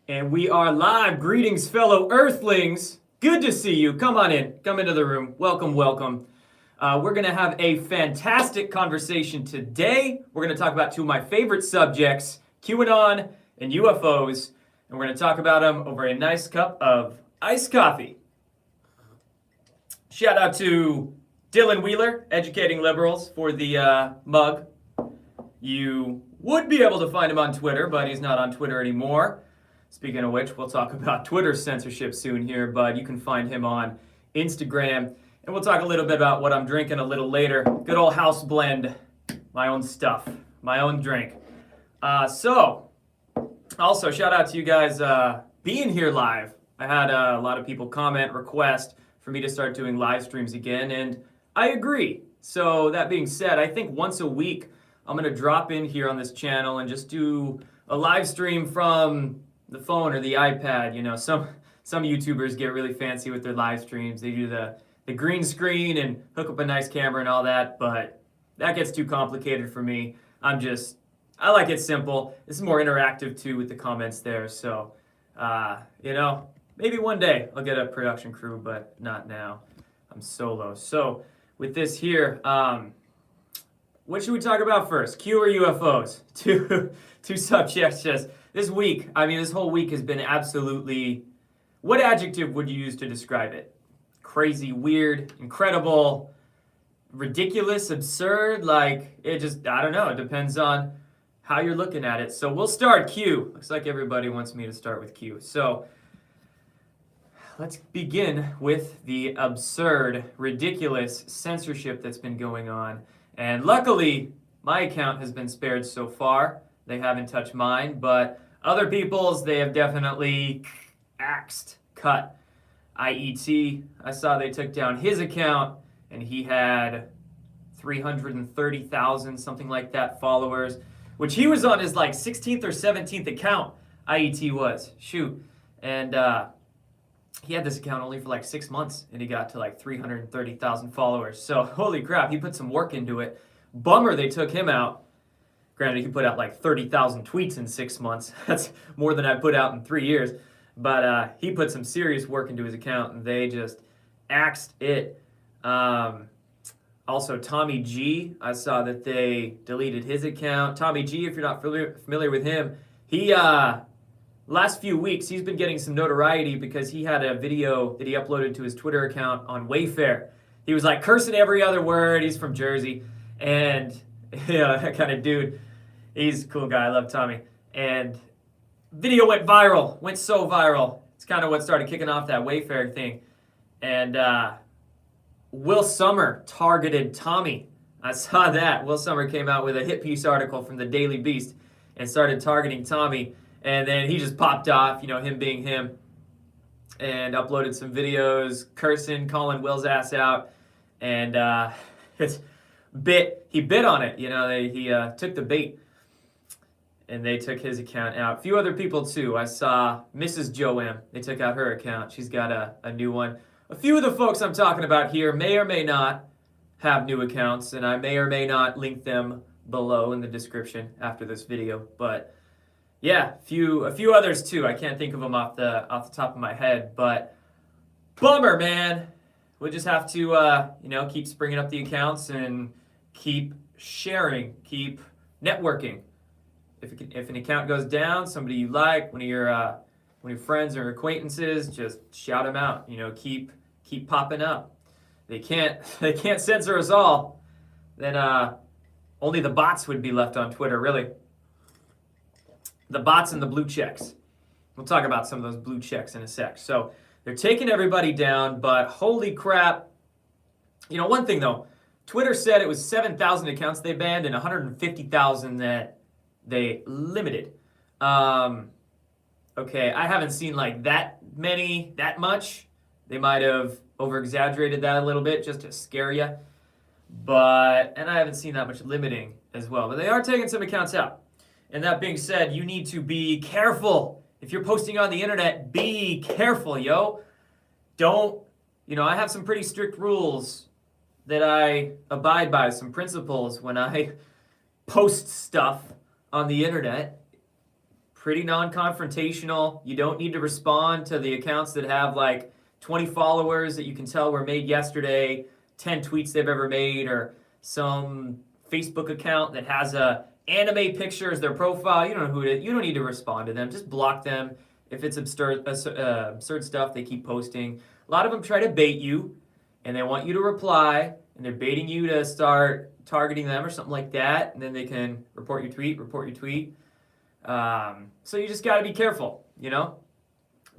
And we are live. Greetings, fellow Earthlings. Good to see you. Come on in. Come into the room. Welcome, welcome. We're going to have a fantastic conversation today. We're going to talk about two of my favorite subjects, QAnon and UFOs. And we're going to talk about them over a nice cup of iced coffee. Shout out to Dylan Wheeler, Educating Liberals, for the mug. You would be able to find him on Twitter, but he's not on Twitter anymore. Speaking of which, we'll talk about Twitter censorship soon here, but you can find him on Instagram. And we'll talk a little bit about what I'm drinking a little later. Good old house blend, my own stuff, my own drink. Also, shout out to you guys being here live. I had a lot of people comment, request for me to start doing live streams again, and I agree. So that being said, I think once a week, I'm going to drop in here on this channel and just do a live stream from the phone or the iPad. You know, some YouTubers get really fancy with their live streams. They do the green screen and hook up a nice camera and all that, but that gets too complicated for me. I like it simple. This is more interactive too with the comments there. So, maybe one day I'll get a production crew, but not now. I'm solo. So with this here, what should we talk about first? Q or UFOs? Two subjects just this week. I mean, this whole week has been absolutely, what adjective would you use to describe it? Crazy, weird, incredible, ridiculous, absurd, like it just, I don't know. It depends on how you're looking at it. So we'll start Q. Looks like everybody wants me to start with Q. So let's begin with the absurd, ridiculous censorship that's been going on. And luckily, my account has been spared so far. They haven't touched mine, but other people's, they have definitely axed, cut. IET, I saw they took down his account, and he had 330,000, something like that, followers, which he was on his like 16th or 17th account, IET was. Shoot. And he had this account only for like 6 months, and he got to like 330,000 followers. So holy crap, he put some work into it. Bummer they took him out. Granted, he put out like 30,000 tweets in 6 months. That's more than I put out in 3 years. But he put some serious work into his account, and they just axed it. Also, Tommy G, I saw that they deleted his account. Tommy G, if you're not familiar with him, he, last few weeks, he's been getting some notoriety because he had a video that he uploaded to his Twitter account on Wayfair. He was like cursing every other word. He's from Jersey. And, that kind of dude. He's a cool guy. I love Tommy. And video went viral. Went so viral. It's kind of what started kicking off that Wayfair thing. And Will Sommer targeted Tommy. I saw that. Will Sommer came out with a hit piece article from the Daily Beast and started targeting Tommy. And then he just popped off, him being him, and uploaded some videos cursing, calling Will's ass out. And he bit on it. He took the bait, and they took his account out. A few other people too. I saw Mrs. Joam. They took out her account. She's got a new one. A few of the folks I'm talking about here may or may not have new accounts, and I may or may not link them below in the description after this video. But yeah, a few others too. I can't think of them off the top of my head, but bummer, man. We'll just have to keep springing up the accounts and keep sharing, keep networking. If an account goes down, somebody you like, one of your friends or acquaintances, just shout them out. Keep popping up. They can't censor us all. Then only the bots would be left on Twitter, really. The bots and the blue checks. We'll talk about some of those blue checks in a sec. So they're taking everybody down, but holy crap. One thing though, Twitter said it was 7,000 accounts they banned and 150,000 that they limited. Okay, I haven't seen like that much. They might have over-exaggerated that a little bit just to scare you. And I haven't seen that much limiting as well. But they are taking some accounts out. And that being said, you need to be careful. If you're posting on the internet, be careful, yo. Don't, I have some pretty strict rules that I abide by, some principles when I post stuff on the internet. pretty non-confrontational. You don't need to respond to the accounts that have like 20 followers that you can tell were made yesterday, 10 tweets they've ever made, or some Facebook account that has a anime picture as their profile. You don't know who it is. You don't need to respond to them. Just block them if it's absurd stuff they keep posting. A lot of them try to bait you, and they want you to reply, and they're baiting you to start targeting them or something like that, and then they can report your tweet. So you just got to be careful, you know?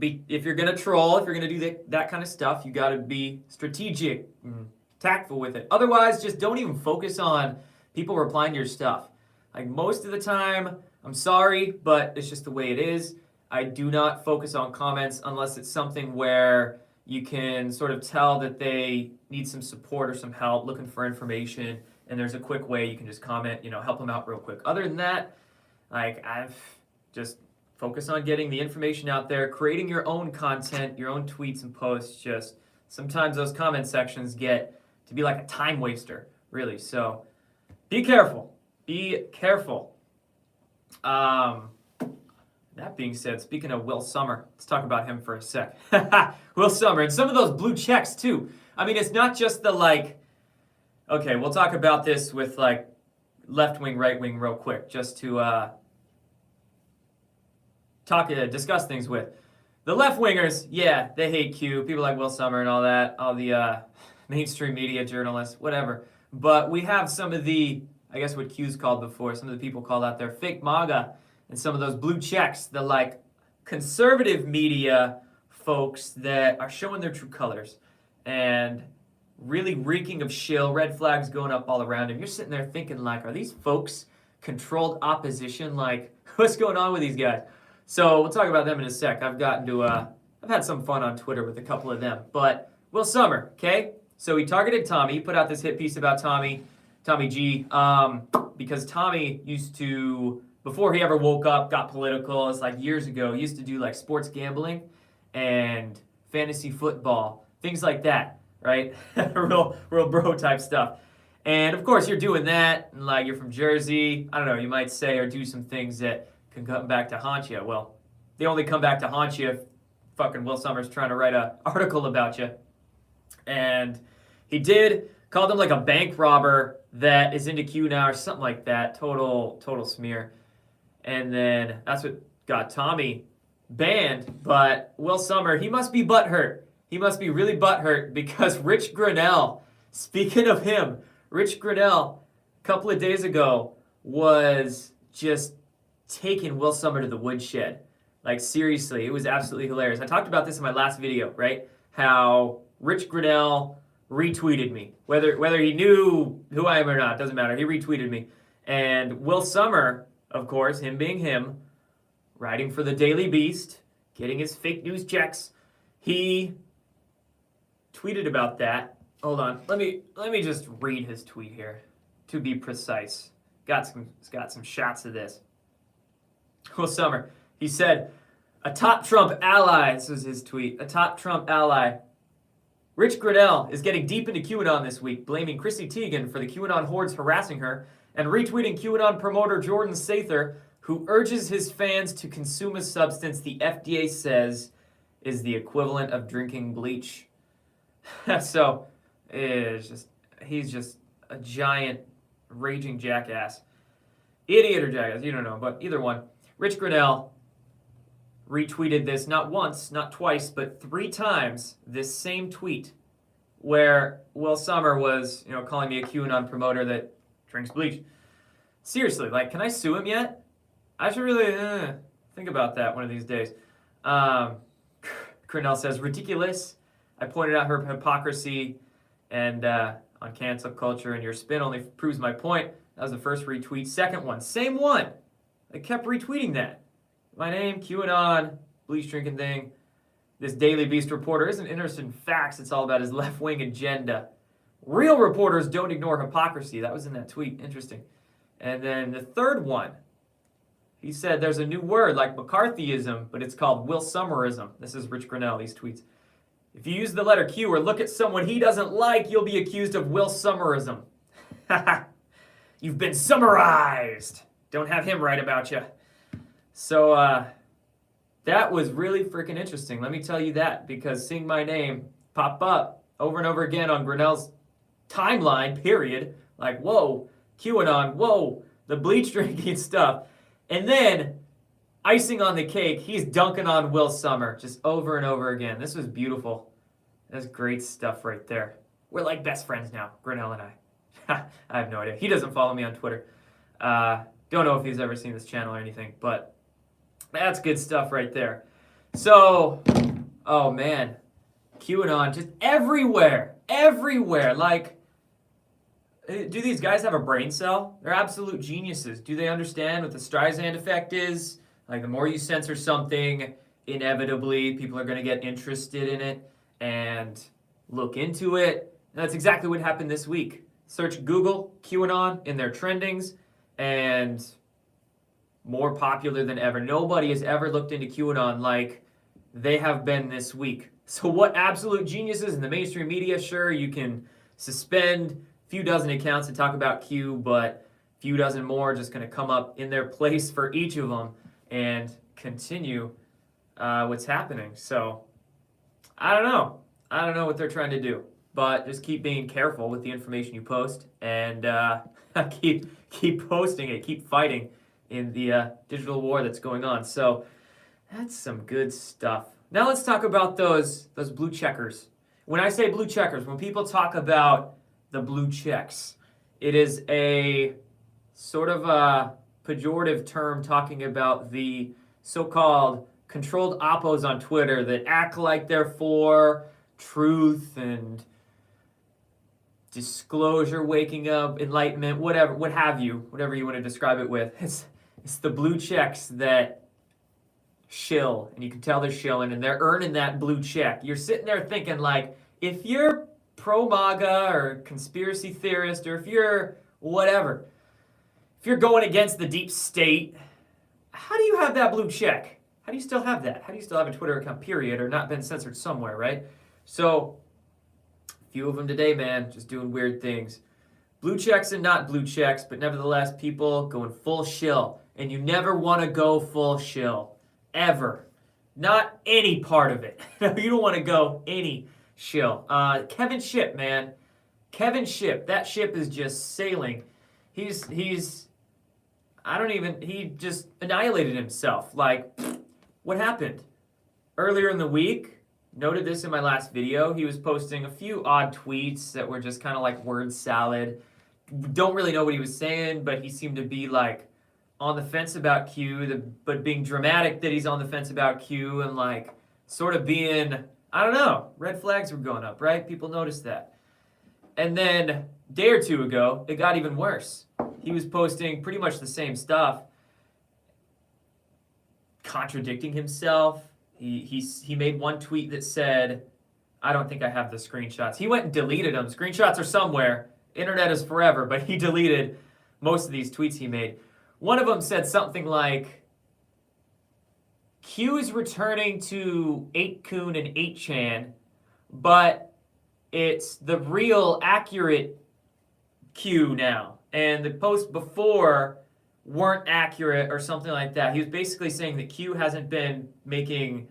If you're going to troll, if you're going to do that kind of stuff, you got to be strategic and tactful with it. Otherwise, just don't even focus on people replying to your stuff. Like most of the time, I'm sorry, but it's just the way it is. I do not focus on comments unless it's something where you can sort of tell that they need some support or some help, looking for information, and there's a quick way you can just comment, help them out real quick. Other than that, like I've just focus on getting the information out there, creating your own content, your own tweets and posts. Just sometimes those comment sections get to be like a time waster, really. So be careful. Be careful. That being said, speaking of Will Sommer, let's talk about him for a sec. Will Sommer, and some of those blue checks too. I mean, it's not just the okay, we'll talk about this with left wing, right wing real quick, just to discuss things with. The left wingers, yeah, they hate Q. People like Will Sommer and all that, all the mainstream media journalists, whatever. But we have some of the, I guess what Q's called before, some of the people called out there fake MAGA, and some of those blue checks, the conservative media folks that are showing their true colors and really reeking of shill, red flags going up all around him. You're sitting there thinking are these folks controlled opposition? What's going on with these guys? So we'll talk about them in a sec. I've had some fun on Twitter with a couple of them. But Will Sommer, okay? So he targeted Tommy. He put out this hit piece about Tommy G, because Tommy used to, before he ever woke up, got political, it's years ago, he used to do sports gambling and fantasy football, things like that, right? real bro type stuff. And of course you're doing that, and you're from Jersey, I don't know, you might say or do some things that can come back to haunt you. Well, they only come back to haunt you if fucking Will Sommer's trying to write an article about you. And he did, called him a bank robber that is into Q now or something like that. Total smear. And then that's what got Tommy banned. But Will Sommer, he must be butthurt. He must be really butthurt because Rich Grinnell, speaking of him, Rich Grinnell, a couple of days ago, was just taking Will Sommer to the woodshed. Seriously, it was absolutely hilarious. I talked about this in my last video, right? How Rich Grinnell retweeted me. Whether he knew who I am or not, doesn't matter. He retweeted me. And Will Sommer, of course, him being him, writing for the Daily Beast, getting his fake news checks, he tweeted about that. Hold on. Let me just read his tweet here to be precise. Got some shots of this. Will Sommer, he said, a top Trump ally, this was his tweet, a top Trump ally. Rich Grinnell is getting deep into QAnon this week, blaming Chrissy Teigen for the QAnon hordes harassing her, and retweeting QAnon promoter Jordan Sather, who urges his fans to consume a substance the FDA says is the equivalent of drinking bleach. So, he's just a giant, raging jackass. Idiot or jackass, you don't know, but either one. Rich Grinnell retweeted this not once, not twice, but 3 times, this same tweet where Will Sommer was, calling me a QAnon promoter that drinks bleach. Seriously, can I sue him yet? I should really think about that one of these days. Grinnell says, ridiculous. I pointed out her hypocrisy and on cancel culture, and your spin only proves my point. That was the first retweet. Second one, same one. I kept retweeting that. My name, QAnon, bleach drinking thing. This Daily Beast reporter isn't interested in facts. It's all about his left-wing agenda. Real reporters don't ignore hypocrisy. That was in that tweet. Interesting. And then the third one, he said there's a new word like McCarthyism, but it's called Will Sommerism. This is Rich Grinnell, these tweets. If you use the letter Q or look at someone he doesn't like, you'll be accused of Will Sommerism. You've been summarized. Don't have him right about you. So that was really freaking interesting. Let me tell you that, because seeing my name pop up over and over again on Grinnell's timeline, period, like, whoa, QAnon, whoa, the bleach drinking stuff. And then, icing on the cake, he's dunking on Will Summer just over and over again. This was beautiful. That's great stuff right there. We're like best friends now, Grinnell and I. I have no idea. He doesn't follow me on Twitter. Don't know if he's ever seen this channel or anything, but that's good stuff right there. So, oh man, QAnon just everywhere, everywhere. Like, do these guys have a brain cell? They're absolute geniuses. Do they understand what the Streisand effect is? Like, the more you censor something, inevitably people are going to get interested in it and look into it. And that's exactly what happened this week. Search Google QAnon in their trendings, and more popular than ever. Nobody has ever looked into QAnon like they have been this week. So what absolute geniuses in the mainstream media? Sure, you can suspend a few dozen accounts to talk about Q, but a few dozen more just going to come up in their place for each of them and continue what's happening. So I don't know. I don't know what they're trying to do, but just keep being careful with the information you post, and keep posting it, keep fighting in the digital war that's going on. So that's some good stuff. Now let's talk about those blue checkers. When I say blue checkers, when people talk about the blue checks, it is a sort of a pejorative term talking about the so-called controlled oppos on Twitter that act like they're for truth and disclosure, waking up, enlightenment, whatever, what have you, whatever you want to describe it with. It's the blue checks that shill, and you can tell they're shilling, and they're earning that blue check. You're sitting there thinking, like, if you're pro-MAGA or conspiracy theorist, or if you're whatever, if you're going against the deep state, how do you have that blue check? How do you still have that? How do you still have a Twitter account, period, or not been censored somewhere, right? So, a few of them today, man, just doing weird things. Blue checks and not blue checks, but nevertheless, people going full shill. And you never want to go full shill. Ever. Not any part of it. You don't want to go any shill. Kevin Shipp, man. Kevin Shipp. That ship is just sailing. He just annihilated himself. Like, what happened? Earlier in the week, noted this in my last video, he was posting a few odd tweets that were just kind of like word salad. Don't really know what he was saying, but he seemed to be like on the fence about Q, but being dramatic that he's on the fence about Q, and like sort of being, I don't know, red flags were going up, right? People noticed that. And then a day or two ago, it got even worse. He was posting pretty much the same stuff, contradicting himself. He made one tweet that said, I don't think I have the screenshots. He went and deleted them. Screenshots are somewhere. Internet is forever, but he deleted most of these tweets he made. One of them said something like, Q is returning to 8kun and 8chan, but it's the real accurate Q now. And the posts before weren't accurate or something like that. He was basically saying that Q hasn't been making,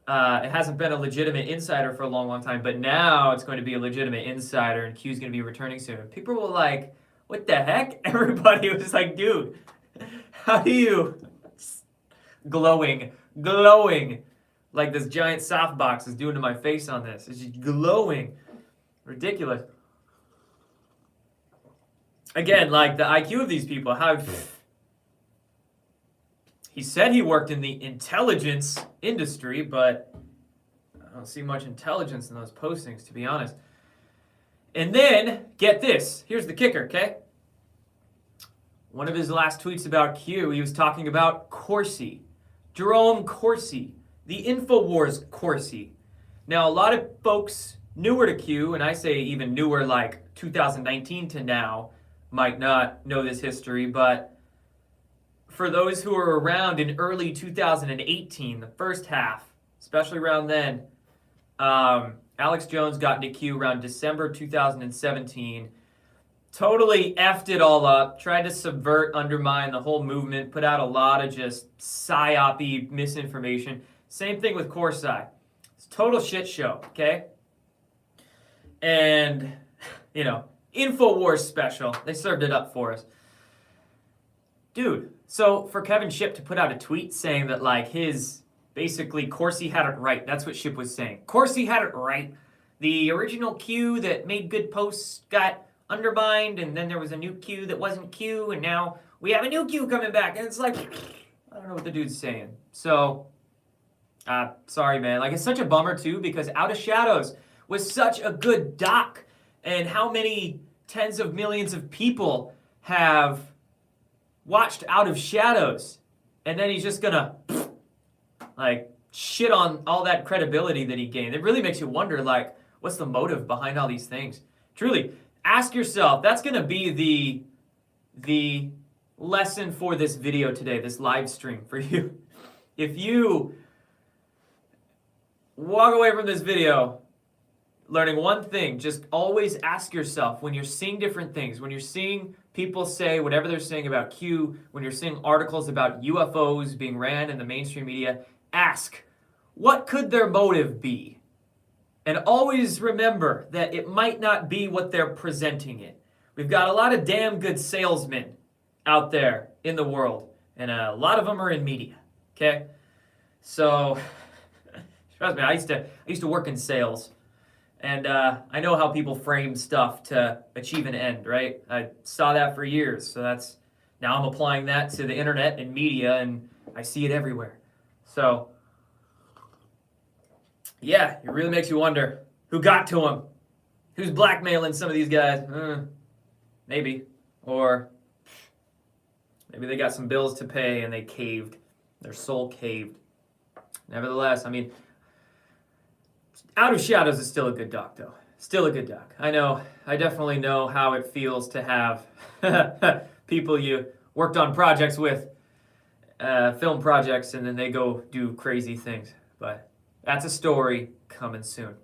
it hasn't been a legitimate insider for a long, long time, but now it's going to be a legitimate insider and Q's going to be returning soon. And people were like, what the heck? Everybody was like, dude, how do you, glowing, like this giant softbox is doing to my face on this. It's just glowing. Ridiculous. Again, like the IQ of these people, how... He said he worked in the intelligence industry, but I don't see much intelligence in those postings, to be honest. And then, get this. Here's the kicker, okay? One of his last tweets about Q, he was talking about Corsi. Jerome Corsi. The InfoWars Corsi. Now, a lot of folks newer to Q, and I say even newer like 2019 to now, might not know this history, but for those who were around in early 2018, the first half, especially around then, Alex Jones got into Q around December 2017 totally effed it all up, tried to subvert, undermine the whole movement, put out a lot of just psyop-y misinformation. Same thing with Corsi. It's a total shit show, okay? And, InfoWars special. They served it up for us. Dude, so for Kevin Shipp to put out a tweet saying that, like, basically, Corsi had it right. That's what Shipp was saying. Corsi had it right. The original Q that made good posts got undermined, and then there was a new Q that wasn't Q, and now we have a new Q coming back. And it's like, I don't know what the dude's saying. So, sorry, man. Like, it's such a bummer, too, because Out of Shadows was such a good doc. And how many tens of millions of people have watched Out of Shadows? And then he's just gonna, shit on all that credibility that he gained. It really makes you wonder, what's the motive behind all these things? Truly, ask yourself. That's gonna be the lesson for this video today, this live stream for you. If you walk away from this video learning one thing, just always ask yourself when you're seeing different things, when you're seeing people say whatever they're saying about Q, when you're seeing articles about UFOs being ran in the mainstream media, ask, what could their motive be? And always remember that it might not be what they're presenting it. We've got a lot of damn good salesmen out there in the world, and a lot of them are in media, okay? So, trust me, I used to work in sales. And I know how people frame stuff to achieve an end, right? I saw that for years. So now I'm applying that to the internet and media, and I see it everywhere. So, yeah, it really makes you wonder who got to him? Who's blackmailing some of these guys? Maybe. Or maybe they got some bills to pay and they caved. Their soul caved. Nevertheless, Out of Shadows is still a good doc, though. Still a good doc. I definitely know how it feels to have people you worked on projects with, film projects, and then they go do crazy things. But that's a story coming soon.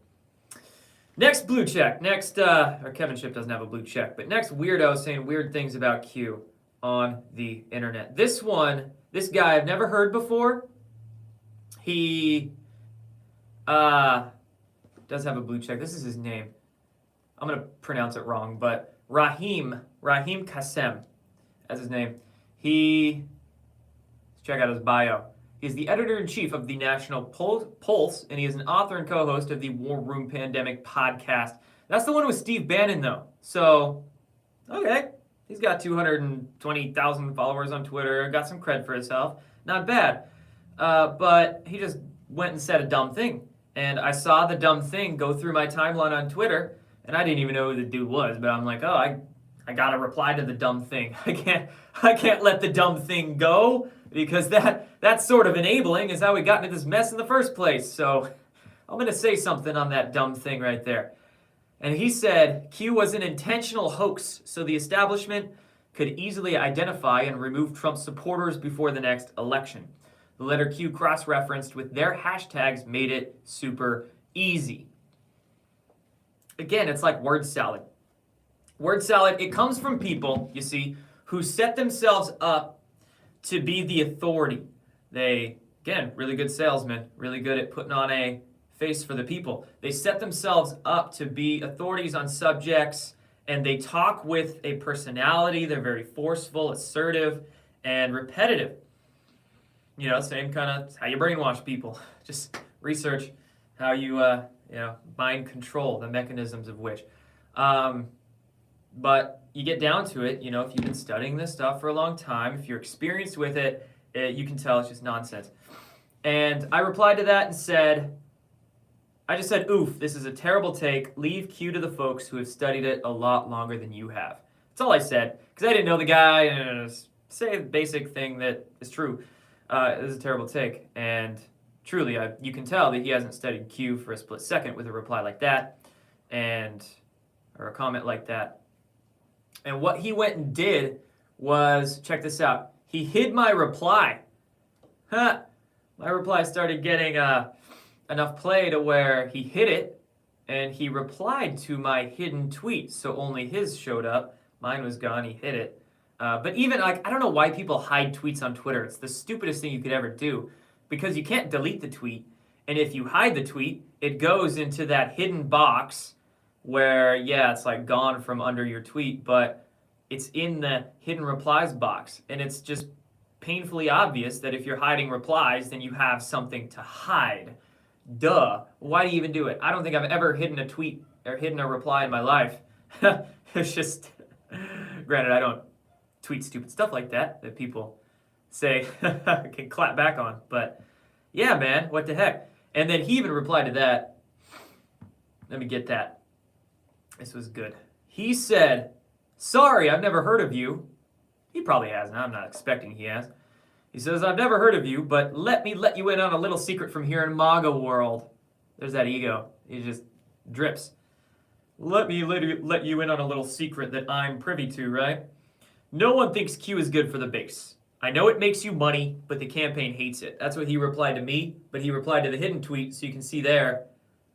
Next blue check. Or Kevin Shipp doesn't have a blue check, but next weirdo saying weird things about Q on the internet. This guy I've never heard before. He, does have a blue check. This is his name. I'm going to pronounce it wrong, but Rahim Kassem, that's his name. Let's check out his bio. He's the editor-in-chief of the National Pulse, and he is an author and co-host of the War Room Pandemic podcast. That's the one with Steve Bannon, though. So, okay. He's got 220,000 followers on Twitter, got some cred for himself. Not bad. But he just went and said a dumb thing. And I saw the dumb thing go through my timeline on Twitter, and I didn't even know who the dude was, but I'm like, I gotta reply to the dumb thing. I can't let the dumb thing go, because that's sort of enabling is how we got into this mess in the first place. So I'm gonna say something on that dumb thing right there. And he said Q was an intentional hoax, so the establishment could easily identify and remove Trump supporters before the next election. The letter Q cross-referenced with their hashtags made it super easy. Again, it's like word salad. Word salad, it comes from people, you see, who set themselves up to be the authority. They, again, really good salesmen, really good at putting on a face for the people. They set themselves up to be authorities on subjects, and they talk with a personality. They're very forceful, assertive, and repetitive. Same kind of how you brainwash people. Just research how you, mind control, the mechanisms of which. But you get down to it, if you've been studying this stuff for a long time, if you're experienced with it, you can tell it's just nonsense. And I replied to that and I just said, oof, this is a terrible take. Leave Q to the folks who have studied it a lot longer than you have. That's all I said, because I didn't know the guy, and say a basic thing that is true. It is a terrible take, and truly, you can tell that he hasn't studied Q for a split second with a reply like that, or a comment like that. And what he went and did was, check this out, he hid my reply. My reply started getting enough play to where he hid it, and he replied to my hidden tweet, so only his showed up, Mine was gone. He hid it. But even like, I don't know why people hide tweets on Twitter. It's the stupidest thing you could ever do because you can't delete the tweet. And if you hide the tweet, it goes into that hidden box where, yeah, it's like gone from under your tweet, but it's in the hidden replies box. And it's just painfully obvious that if you're hiding replies, then you have something to hide. Duh. Why do you even do it? I don't think I've ever hidden a tweet or hidden a reply in my life. It's just, granted, I don't tweet stupid stuff like that people say can clap back on. But yeah, man, what the heck? And then he even replied to that. Let me get that. This was good. He said, "Sorry, I've never heard of you." He probably hasn't. I'm not expecting he has. He says, "I've never heard of you, but let me let you in on a little secret from here in MAGA world." There's that ego. He just drips. Let me let you in on a little secret that I'm privy to, right? No one thinks Q is good for the base. I know it makes you money, but the campaign hates it. That's what he replied to me, but he replied to the hidden tweet, so you can see there.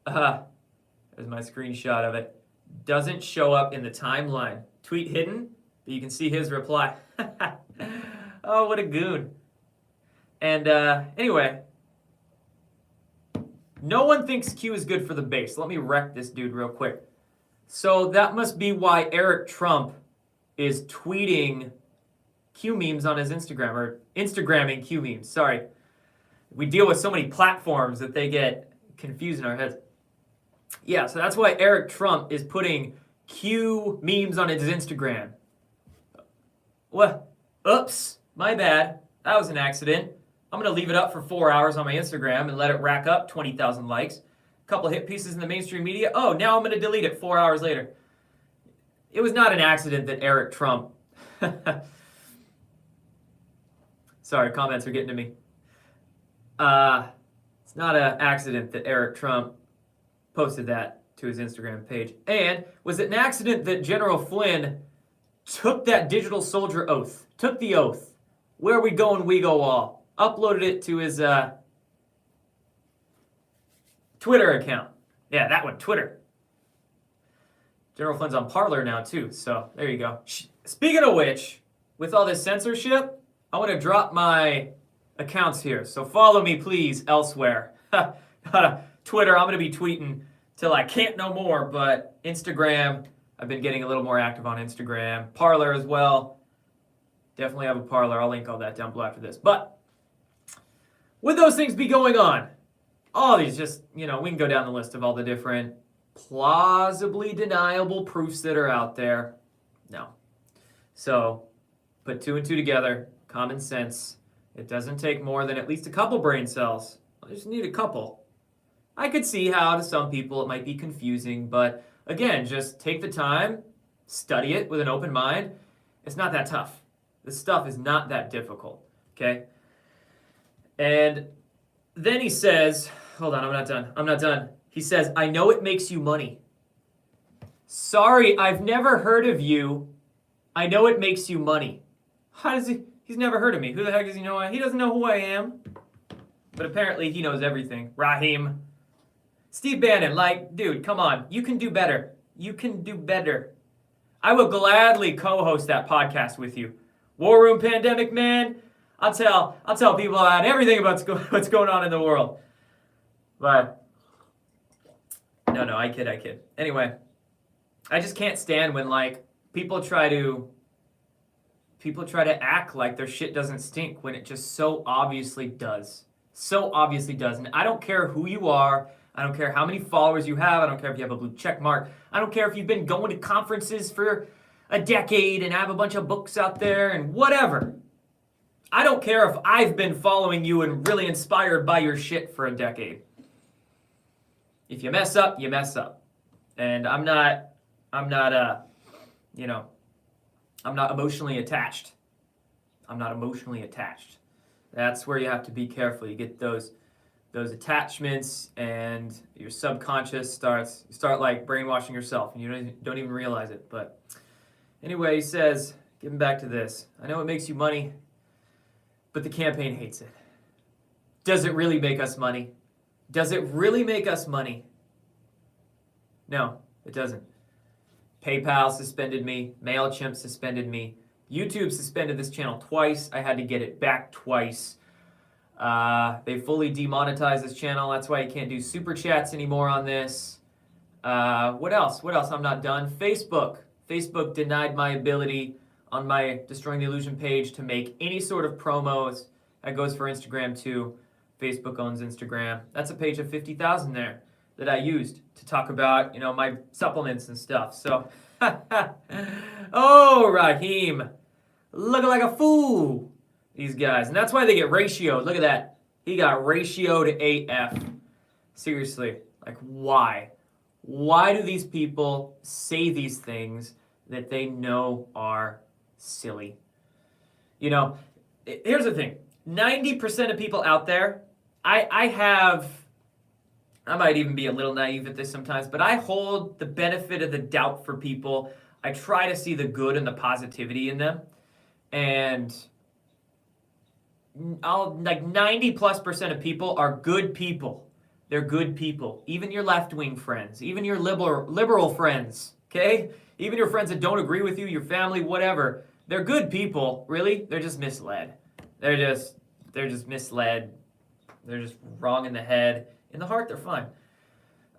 There's my screenshot of it. Doesn't show up in the timeline. Tweet hidden, but you can see his reply. Oh, what a goon. And anyway, no one thinks Q is good for the base. Let me wreck this dude real quick. So that must be why Eric Trump is tweeting Q memes on his Instagram, or Instagramming Q memes, sorry. We deal with so many platforms that they get confused in our heads. Yeah, so that's why Eric Trump is putting Q memes on his Instagram. What? Oops, my bad. That was an accident. I'm going to leave it up for 4 hours on my Instagram and let it rack up 20,000 likes. A couple hit pieces in the mainstream media. Oh, now I'm going to delete it 4 hours later. It was not an accident that Eric Trump... Sorry, comments are getting to me. It's not an accident that Eric Trump posted that to his Instagram page. And was it an accident that General Flynn took that digital soldier oath, took the oath, where we go and we go all, uploaded it to his Twitter account. Yeah, that one, Twitter. General Flynn's on Parler now too, so there you go. Speaking of which, with all this censorship, I want to drop my accounts here. So follow me, please, elsewhere. Twitter, I'm going to be tweeting till I can't no more, but Instagram, I've been getting a little more active on Instagram. Parler as well. Definitely have a Parler. I'll link all that down below after this. But with those things be going on, all these just, we can go down the list of all the different plausibly deniable proofs that are out there. No. So put two and two together, common sense. It doesn't take more than at least a couple brain cells. I just need a couple. I could see how to some people it might be confusing, but again, just take the time, study it with an open mind. It's not that tough. This stuff is not that difficult, okay? And then he says, hold on, I'm not done. He says, I know it makes you money. Sorry, I've never heard of you. I know it makes you money. How does he? He's never heard of me. Who the heck does he know? He doesn't know who I am. But apparently he knows everything. Raheem. Steve Bannon, dude, come on. You can do better. You can do better. I will gladly co-host that podcast with you. War Room Pandemic, man. I'll tell people about everything about what's going on in the world. But no, I kid. Anyway, I just can't stand when people try to act like their shit doesn't stink when it just so obviously does. So obviously does. And I don't care who you are. I don't care how many followers you have. I don't care if you have a blue check mark. I don't care if you've been going to conferences for a decade and have a bunch of books out there and whatever. I don't care if I've been following you and really inspired by your shit for a decade. If you mess up, you mess up. And I'm not emotionally attached. I'm not emotionally attached. That's where you have to be careful. You get those attachments and your subconscious start brainwashing yourself and you don't even realize it. But anyway, he says, getting back to this, I know it makes you money, but the campaign hates it. Does it really make us money? Does it really make us money? No, it doesn't. PayPal suspended me. MailChimp suspended me. YouTube suspended this channel twice. I had to get it back twice. They fully demonetized this channel. That's why you can't do super chats anymore on this. What else? I'm not done. Facebook denied my ability on my Destroying the Illusion page to make any sort of promos. That goes for Instagram too. Facebook owns Instagram. That's a page of 50,000 there that I used to talk about, my supplements and stuff. So, oh, Raheem, looking like a fool, these guys. And that's why they get ratioed. Look at that. He got ratioed AF. Seriously, like why? Why do these people say these things that they know are silly? Here's the thing. 90% of people out there, I might even be a little naive at this sometimes, but I hold the benefit of the doubt for people. I try to see the good and the positivity in them. And like 90+% of people are good people. They're good people. Even your left-wing friends, even your liberal friends, okay? Even your friends that don't agree with you, your family, whatever. They're good people, really. They're just misled. They're just misled. They're just wrong in the head. In the heart, they're fine.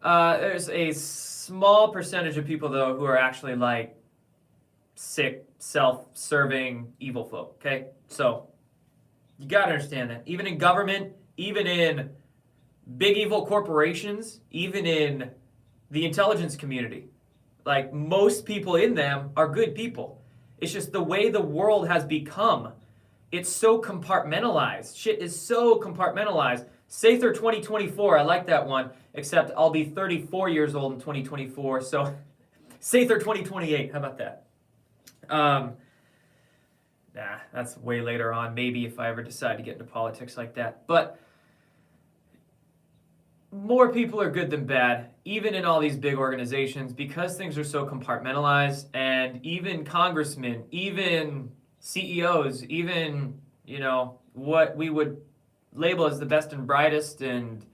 There's a small percentage of people, though, who are actually like sick, self-serving, evil folk, okay? So you got to understand that. Even in government, even in big evil corporations, even in the intelligence community, like most people in them are good people. It's just the way the world has become. It's so compartmentalized. Shit is so compartmentalized. Sather 2024, I like that one, except I'll be 34 years old in 2024, so Sather 2028, how about that? That's way later on, maybe if I ever decide to get into politics like that. But more people are good than bad, even in all these big organizations, because things are so compartmentalized, and even congressmen, even CEOs, even, what we would label as the best and brightest and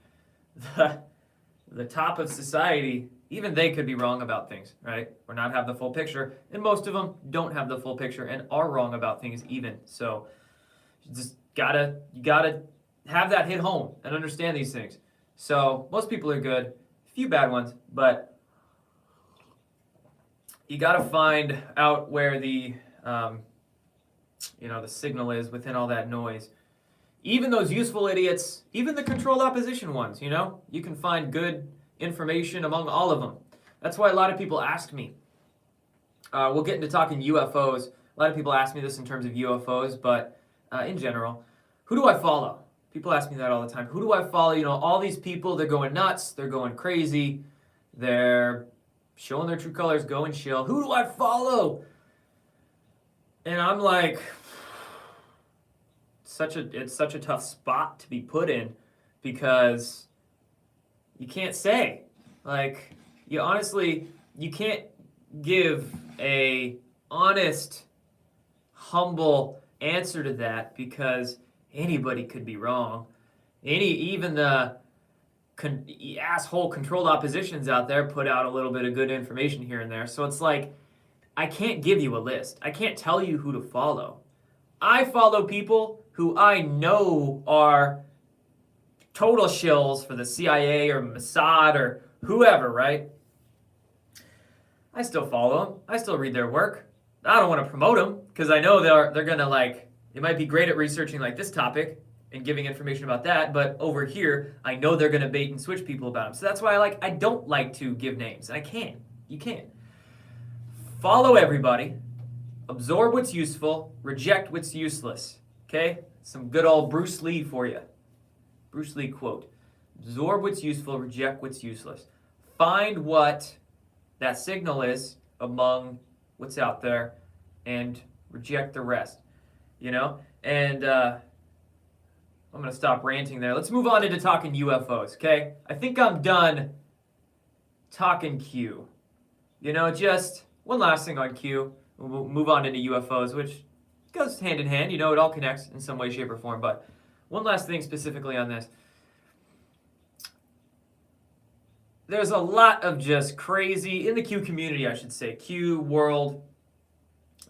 the top of society, even they could be wrong about things, right? Or not have the full picture. And most of them don't have the full picture and are wrong about things even. So you just gotta have that hit home and understand these things. So most people are good, a few bad ones, but you gotta find out where the the signal is within all that noise. Even those useful idiots, even the controlled opposition ones, you can find good information among all of them. That's why a lot of people ask me. We'll get into talking UFOs. A lot of people ask me this in terms of UFOs, but in general, who do I follow? People ask me that all the time. Who do I follow? All these people, they're going nuts. They're going crazy. They're showing their true colors, going chill. Who do I follow? And I'm like, it's such a tough spot to be put in, because you can't say. Like, you can't give a honest, humble answer to that, because anybody could be wrong. Even the asshole controlled oppositions out there put out a little bit of good information here and there. So it's like, I can't give you a list. I can't tell you who to follow. I follow people who I know are total shills for the CIA or Mossad or whoever, right? I still follow them. I still read their work. I don't want to promote them, because I know they're going to they might be great at researching like this topic and giving information about that, but over here, I know they're going to bait and switch people about them. So that's why I don't like to give names, and I can't. You can't. Follow everybody, absorb what's useful, reject what's useless, okay? Some good old Bruce Lee for you. Bruce Lee quote. Absorb what's useful, reject what's useless. Find what that signal is among what's out there and reject the rest, And I'm going to stop ranting there. Let's move on into talking UFOs, okay? I think I'm done talking Q. Just one last thing on Q. We'll move on into UFOs, which goes hand in hand. It all connects in some way, shape, or form. But one last thing specifically on this. there's a lot of just crazy in the Q community, I should say, Q world.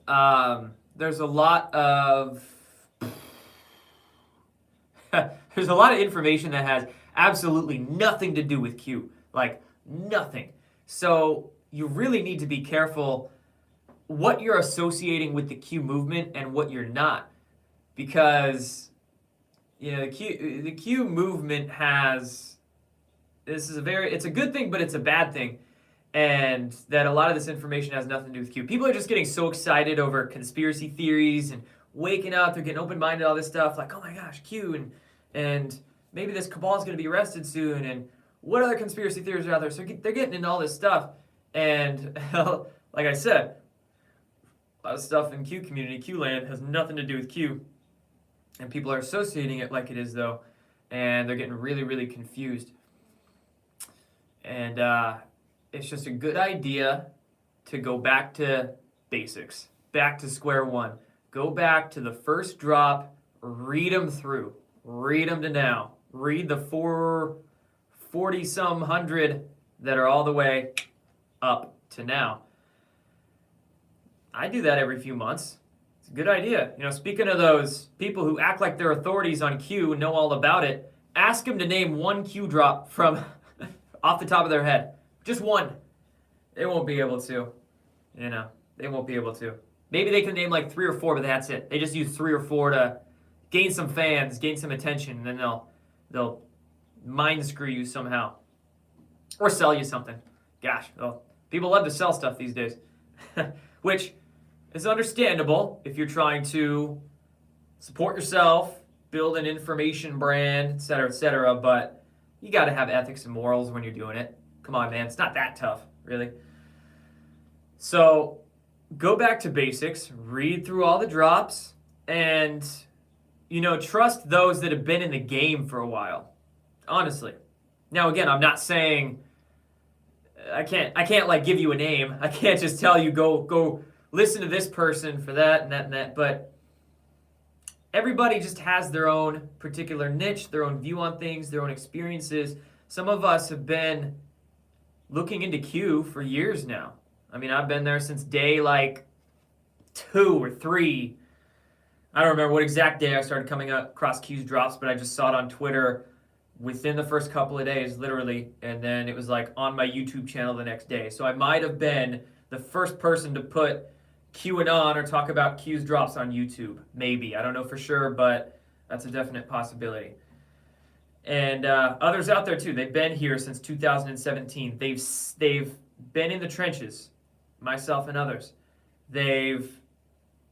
There's a lot of there's a lot of information that has absolutely nothing to do with Q, like nothing. So you really need to be careful what you're associating with the Q movement and what you're not, because the Q movement has it's a good thing, but it's a bad thing, and that a lot of this information has nothing to do with Q. People are just getting so excited over conspiracy theories and waking up, they're getting open-minded, all this stuff, like, oh my gosh, Q, and maybe this cabal is going to be arrested soon, and what other conspiracy theories are out there? So they're getting into all this stuff, and like I said, a lot of stuff in Q community, Q land, has nothing to do with Q, and people are associating it like it is, though, and they're getting really, really confused. And it's just a good idea to go back to basics, back to square one. Go back to the first drop, read them through, read them to now. Read the 440-some hundred that are all the way up to now. I do that every few months. It's a good idea. Speaking of those people who act like they're authorities on Q and know all about it, ask them to name one Q drop from off the top of their head. Just one. They won't be able to. They won't be able to. Maybe they can name like 3 or 4, but that's it. They just use 3 or 4 to gain some fans, gain some attention, and then they'll mind screw you somehow. Or sell you something. Gosh, people love to sell stuff these days. Which is understandable if you're trying to support yourself, build an information brand, etc., but you got to have ethics and morals when you're doing it. Come on, man. It's not that tough, really. So go back to basics, read through all the drops, and, trust those that have been in the game for a while. Honestly. Now, again, I'm not saying I can't like give you a name. I can't just tell you go listen to this person for that and that and that, but everybody just has their own particular niche, their own view on things, their own experiences. Some of us have been looking into Q for years now. I mean, I've been there since day 2 or 3. I don't remember what exact day I started coming across Q's drops, but I just saw it on Twitter within the first couple of days, literally, and then it was on my YouTube channel the next day. So I might have been the first person to put QAnon or talk about Q's drops on YouTube. Maybe. I don't know for sure, but that's a definite possibility. And others out there too. They've been here since 2017. They've been in the trenches, myself and others. They've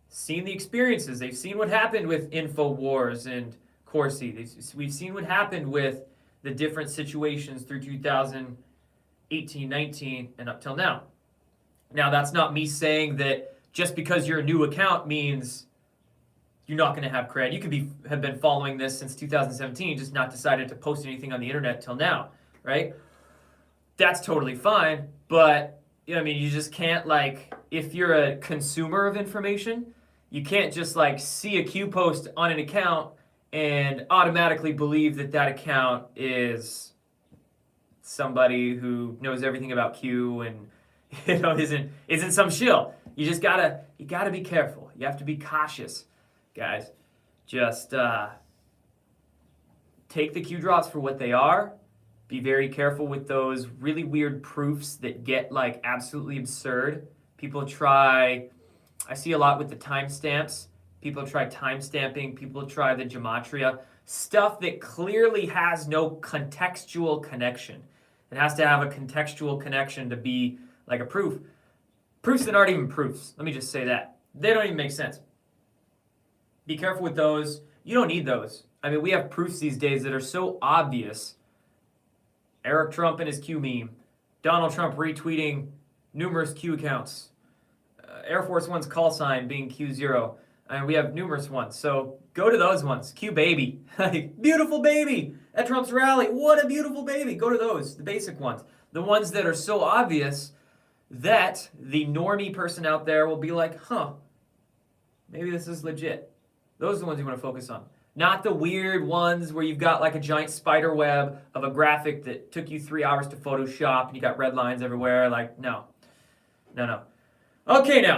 seen the experiences. They've seen what happened with InfoWars and Corsi. We've seen what happened with the different situations through 2018, 19, and up till now. Now, that's not me saying that just because you're a new account means you're not going to have cred. You could have been following this since 2017, just not decided to post anything on the internet till now, right? That's totally fine, but you just can't if you're a consumer of information, you can't just see a Q post on an account and automatically believe that account is somebody who knows everything about Q and isn't some shill. You just gotta be careful. You have to be cautious, guys. Just take the Q drops for what they are. Be very careful with those really weird proofs that get absolutely absurd. People try. I see a lot with the timestamps. People try timestamping. People try the gematria. Stuff that clearly has no contextual connection. It has to have a contextual connection to be a proof. Proofs that aren't even proofs. Let me just say that. They don't even make sense. Be careful with those. You don't need those. I mean, we have proofs these days that are so obvious. Eric Trump and his Q meme. Donald Trump retweeting numerous Q accounts. Air Force One's call sign being Q0. And we have numerous ones. So go to those ones. Q baby. Beautiful baby at Trump's rally. What a beautiful baby. Go to those. The basic ones. The ones that are so obvious that the normie person out there will be like, maybe this is legit. Those are the ones you want to focus on. Not the weird ones where you've got like a giant spider web of a graphic that took you 3 hours to Photoshop and you got red lines everywhere. Like, no. No, no. Okay, now,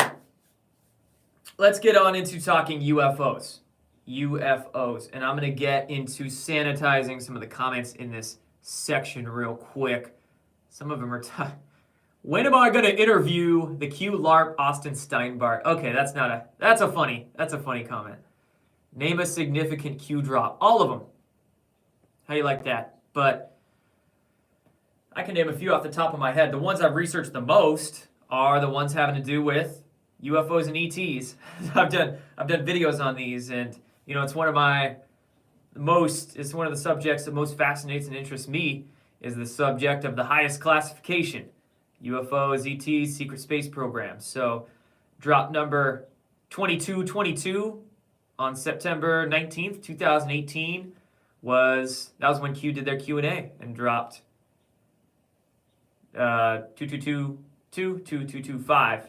let's get on into talking UFOs. UFOs. And I'm going to get into sanitizing some of the comments in this section real quick. Some of them are when am I going to interview the Q LARP Austin Steinbart? Okay, that's a funny comment. Name a significant Q drop. All of them. How you like that? But I can name a few off the top of my head. The ones I've researched the most are the ones having to do with UFOs and ETs. I've done videos on these, and you know, it's one of the subjects that most fascinates and interests me is the subject of the highest classification. UFOs, ETs, secret space programs. So drop number 2222 on September 19th, 2018 was when Q did their Q&A and dropped 2222, 2225.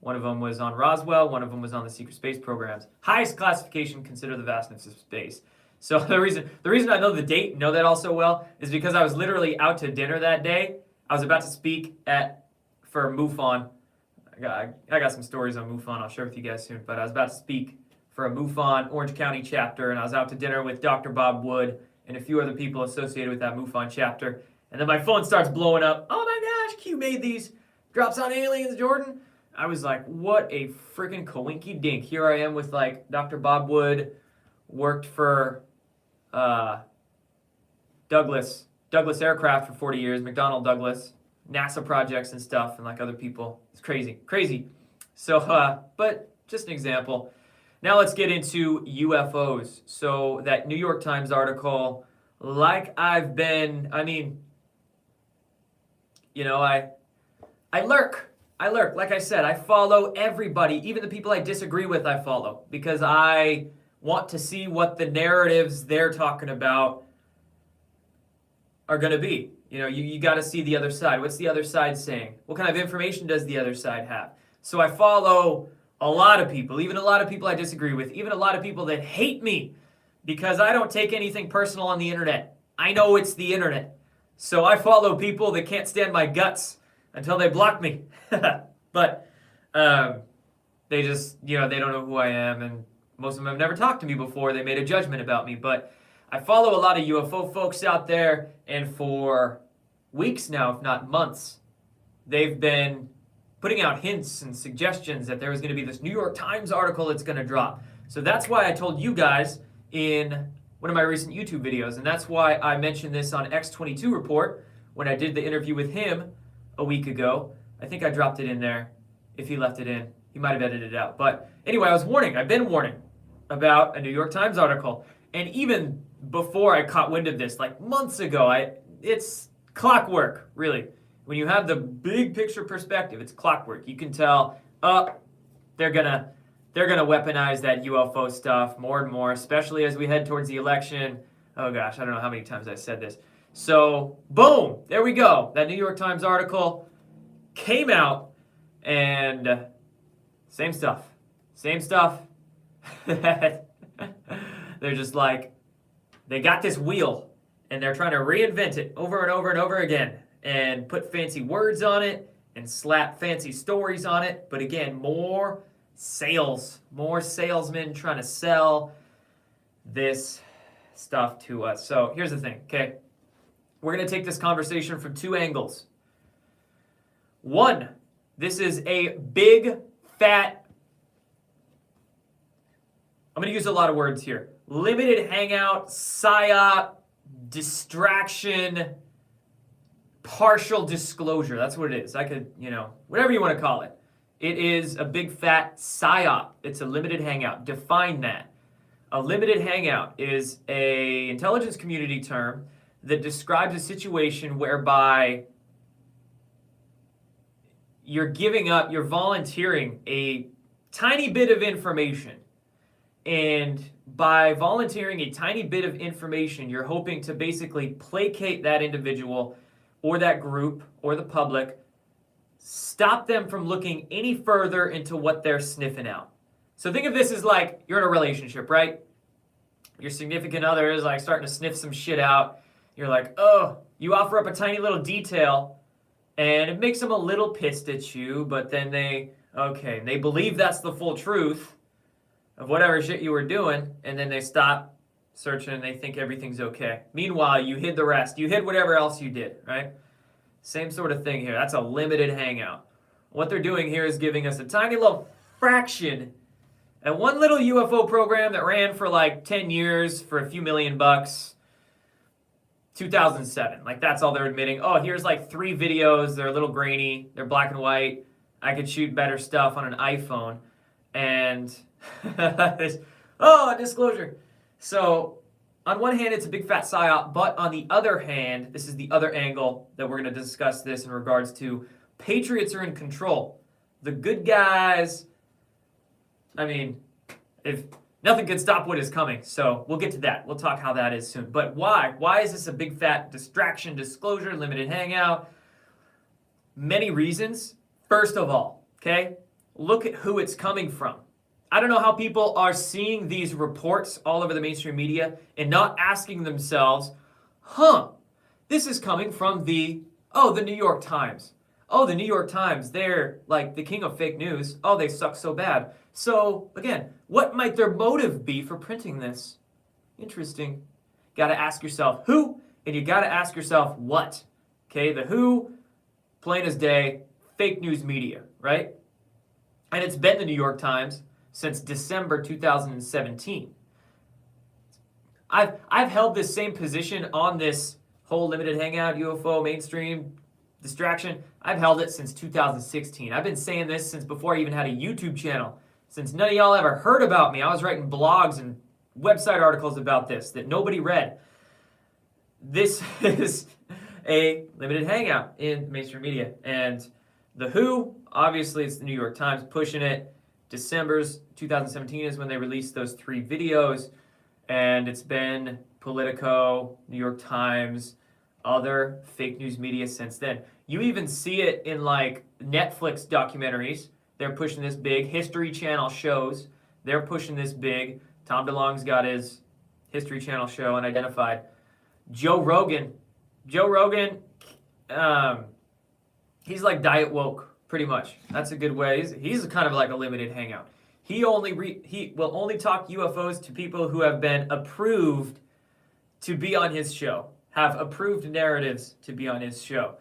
One of them was on Roswell, one of them was on the secret space programs. Highest classification, consider the vastness of space. So the reason I know the date, know that all so well, is because I was literally out to dinner that day. I was about to speak for MUFON. I got some stories on MUFON I'll share with you guys soon, but I was about to speak for a MUFON Orange County chapter, and I was out to dinner with Dr. Bob Wood and a few other people associated with that MUFON chapter. And then my phone starts blowing up. Oh my gosh, Q made these drops on aliens, Jordan. I was like, what a freaking coinky dink. Here I am with like Dr. Bob Wood, worked for Douglas Aircraft for 40 years, McDonnell Douglas, NASA projects and stuff, and like other people. It's crazy. So, but just an example. Now let's get into UFOs. So that New York Times article, like I lurk. Like I said, I follow everybody, even the people I disagree with, I follow, because I want to see what the narratives they're talking about are going to be. You know, you got to see the other side. What's the other side saying? What kind of information does the other side have? So I follow a lot of people, even a lot of people I disagree with, even a lot of people that hate me because I don't take anything personal on the internet. I know it's the internet. So I follow people that can't stand my guts until they block me. But they just, they don't know who I am, and most of them have never talked to me before. They made a judgment about me. But I follow a lot of UFO folks out there, and for weeks now, if not months, they've been putting out hints and suggestions that there was going to be this New York Times article that's going to drop. So that's why I told you guys in one of my recent YouTube videos, and that's why I mentioned this on X22 Report when I did the interview with him a week ago. I think I dropped it in there. If he left it in, he might have edited it out. But anyway, I've been warning about a New York Times article. And even before I caught wind of this, like months ago, it's clockwork, really. When you have the big picture perspective, it's clockwork. You can tell, they're gonna weaponize that UFO stuff more and more, especially as we head towards the election. Oh gosh, I don't know how many times I said this. So, boom, there we go. That New York Times article came out, and same stuff. They're just like, they got this wheel, and they're trying to reinvent it over and over and over again, and put fancy words on it, and slap fancy stories on it. But again, more salesmen trying to sell this stuff to us. So here's the thing, okay? We're going to take this conversation from two angles. One, this is a big, fat, I'm going to use a lot of words here. Limited hangout, psyop, distraction, partial disclosure. That's what it is. I could, whatever you want to call it. It is a big, fat psyop. It's a limited hangout. Define that. A limited hangout is an intelligence community term that describes a situation whereby you're volunteering a tiny bit of information. And by volunteering a tiny bit of information, you're hoping to basically placate that individual or that group or the public, stop them from looking any further into what they're sniffing out. So think of this as like you're in a relationship, right? your significant other is like starting to sniff some shit out. You're like, oh, you offer up a tiny little detail and it makes them a little pissed at you, but then they believe that's the full truth of whatever shit you were doing, and then they stop searching and they think everything's okay. Meanwhile, you hid the rest. You hid whatever else you did, right? Same sort of thing here. That's a limited hangout. What they're doing here is giving us a tiny little fraction. And one little UFO program that ran for like 10 years for a few $1,000,000, 2007. Like, that's all they're admitting. Oh, here's like 3 videos. They're a little grainy. They're black and white. I could shoot better stuff on an iPhone. And, disclosure. So, on one hand, it's a big fat psyop, but on the other hand, this is the other angle that we're going to discuss this in regards to patriots are in control. The good guys, I mean, if nothing can stop what is coming, so we'll get to that. We'll talk how that is soon. But why? Why is this a big fat distraction, disclosure, limited hangout? Many reasons. First of all, okay, look at who it's coming from. I don't know how people are seeing these reports all over the mainstream media and not asking themselves, this is coming from the New York Times. Oh, the New York Times, they're like the king of fake news. Oh, they suck so bad. So, again, what might their motive be for printing this? Interesting. Got to ask yourself who, and you got to ask yourself what. Okay, the who, plain as day, fake news media, right? And it's been the New York Times since December 2017. I've held this same position on this whole limited hangout, UFO, mainstream, distraction. I've held it since 2016. I've been saying this since before I even had a YouTube channel, since none of y'all ever heard about me. I was writing blogs and website articles about this that nobody read. This is a limited hangout in mainstream media. And the who, obviously it's the New York Times pushing it. December 2017 is when they released those 3 videos, and it's been Politico, New York Times, other fake news media since then. You even see it in like Netflix documentaries. They're pushing this big. History Channel shows. They're pushing this big. Tom DeLonge's got his History Channel show Unidentified. Joe Rogan, he's like diet woke. Pretty much. That's a good way. He's kind of like a limited hangout. He will only talk UFOs to people who have been approved to be on his show, have approved narratives to be on his show.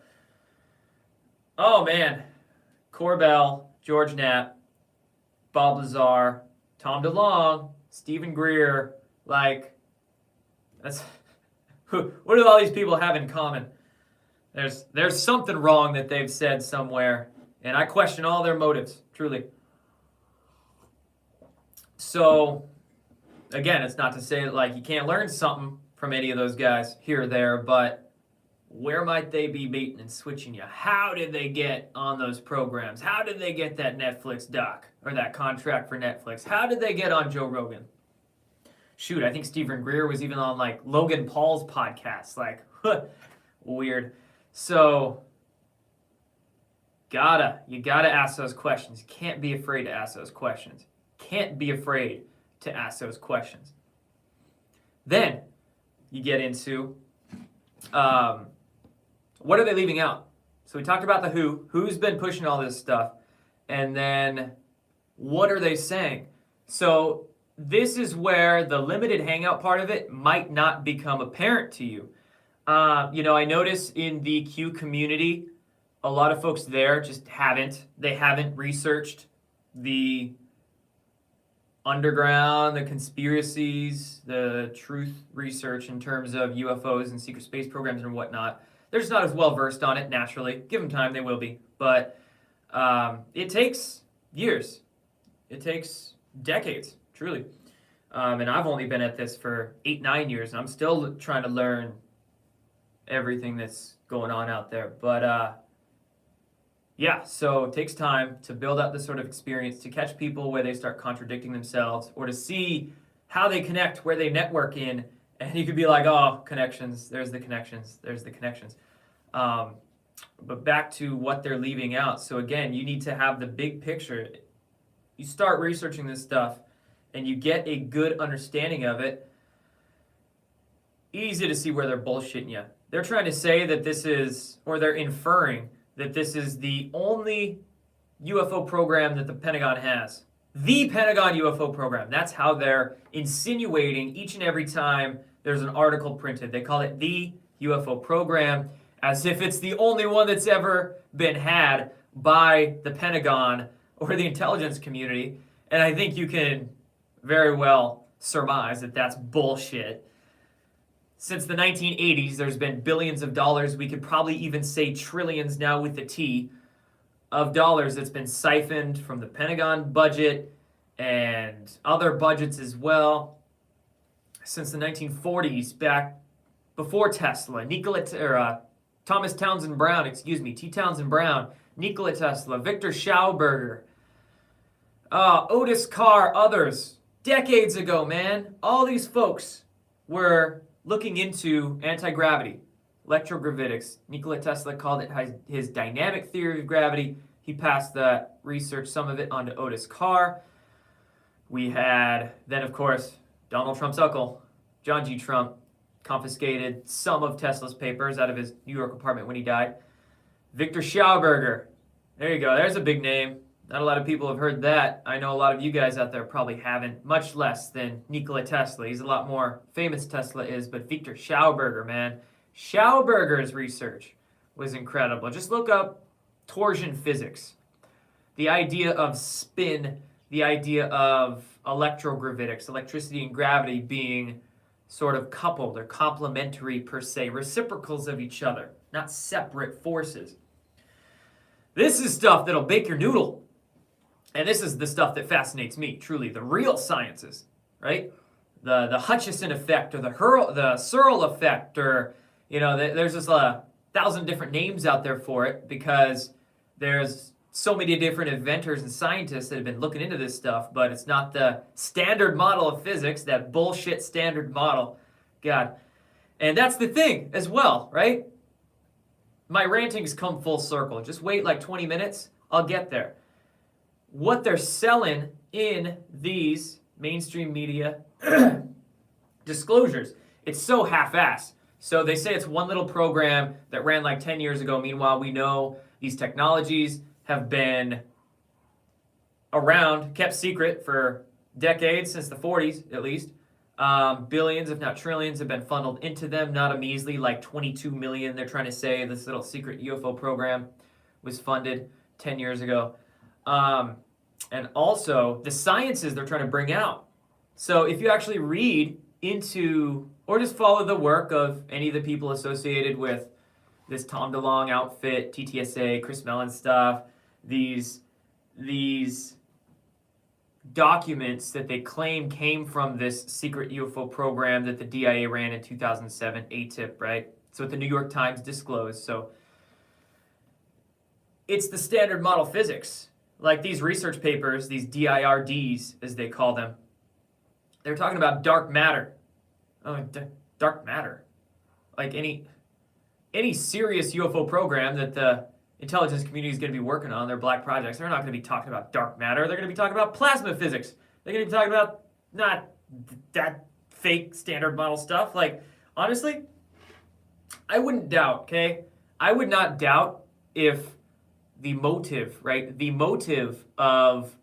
Oh man, Corbell, George Knapp, Bob Lazar, Tom DeLonge, Stephen Greer, like, that's what do all these people have in common? There's something wrong that they've said somewhere. And I question all their motives, truly. So, again, it's not to say that like you can't learn something from any of those guys here or there, but where might they be baiting and switching you? How did they get on those programs? How did they get that Netflix doc or that contract for Netflix? How did they get on Joe Rogan? Shoot, I think Stephen Greer was even on like Logan Paul's podcast. Like, weird. So, you gotta ask those questions. Can't be afraid to ask those questions. Can't be afraid to ask those questions. Then you get into what are they leaving out? So we talked about the who's been pushing all this stuff, and then what are they saying? So this is where the limited hangout part of it might not become apparent to you. I notice in the Q community, a lot of folks there just haven't researched the underground, the conspiracies, the truth research in terms of UFOs and secret space programs and whatnot. They're just not as well versed on it naturally. Give them time, they will be. But it takes years. It takes decades, truly. And I've only been at this for 8-9 years, and I'm still trying to learn everything that's going on out there. But yeah, so it takes time to build up this sort of experience, to catch people where they start contradicting themselves, or to see how they connect, where they network in, and you could be like, oh, connections, there's the connections. But back to what they're leaving out. So again, you need to have the big picture. You start researching this stuff, and you get a good understanding of it. easy to see where they're bullshitting you. They're trying to say that this is, or they're inferring that this is the only UFO program that the Pentagon has. The Pentagon UFO program. That's how they're insinuating each and every time there's an article printed. They call it the UFO program, as if it's the only one that's ever been had by the Pentagon or the intelligence community. And I think you can very well surmise that that's bullshit. Since the 1980s, there's been billions of dollars, we could probably even say trillions now with the T, of dollars that's been siphoned from the Pentagon budget and other budgets as well. Since the 1940s, back before Tesla, Thomas Townsend Brown, T. Townsend Brown, Nikola Tesla, Victor Schauberger, Otis Carr, others, decades ago, man, all these folks were looking into anti-gravity, electrogravitics. Nikola Tesla called it his dynamic theory of gravity. He passed that research, some of it, onto Otis Carr. We had, then of course, Donald Trump's uncle, John G. Trump, confiscated some of Tesla's papers out of his New York apartment when he died. Victor Schauberger. There you go. There's a big name. Not a lot of people have heard that. I know a lot of you guys out there probably haven't, much less than Nikola Tesla. He's a lot more famous, Tesla is, but Victor Schauberger, man. Schauberger's research was incredible. Just look up torsion physics. The idea of spin, the idea of electrogravitics, electricity and gravity being sort of coupled or complementary per se, reciprocals of each other, not separate forces. This is stuff that'll bake your noodle. And this is the stuff that fascinates me, truly, the real sciences, right? The Hutchison effect or the Searle effect, or, there's just 1,000 different names out there for it because there's so many different inventors and scientists that have been looking into this stuff, but it's not the standard model of physics, that bullshit standard model. God. And that's the thing as well, right? My rantings come full circle. Just wait like 20 minutes, I'll get there. What they're selling in these mainstream media disclosures, it's so half-assed. So they say it's one little program that ran like 10 years ago. Meanwhile, we know these technologies have been around, kept secret for decades, since the 40s at least. Billions, if not trillions, have been funneled into them. Not a measly like 22 million. They're trying to say this little secret UFO program was funded 10 years ago. And also the sciences they're trying to bring out. So if you actually read into, or just follow the work of any of the people associated with this Tom DeLonge outfit, TTSA, Chris Mellon stuff, these documents that they claim came from this secret UFO program that the DIA ran in 2007, ATIP, right? So what the New York Times disclosed. So it's the standard model physics. Like these research papers, these DIRDs, as they call them, they're talking about dark matter. Oh, dark matter. Like any serious UFO program that the intelligence community is going to be working on, their black projects, they're not going to be talking about dark matter. They're going to be talking about plasma physics. They're going to be talking about not that fake standard model stuff. Like, honestly, I wouldn't doubt, okay? I would not doubt if the motive, right? The motive of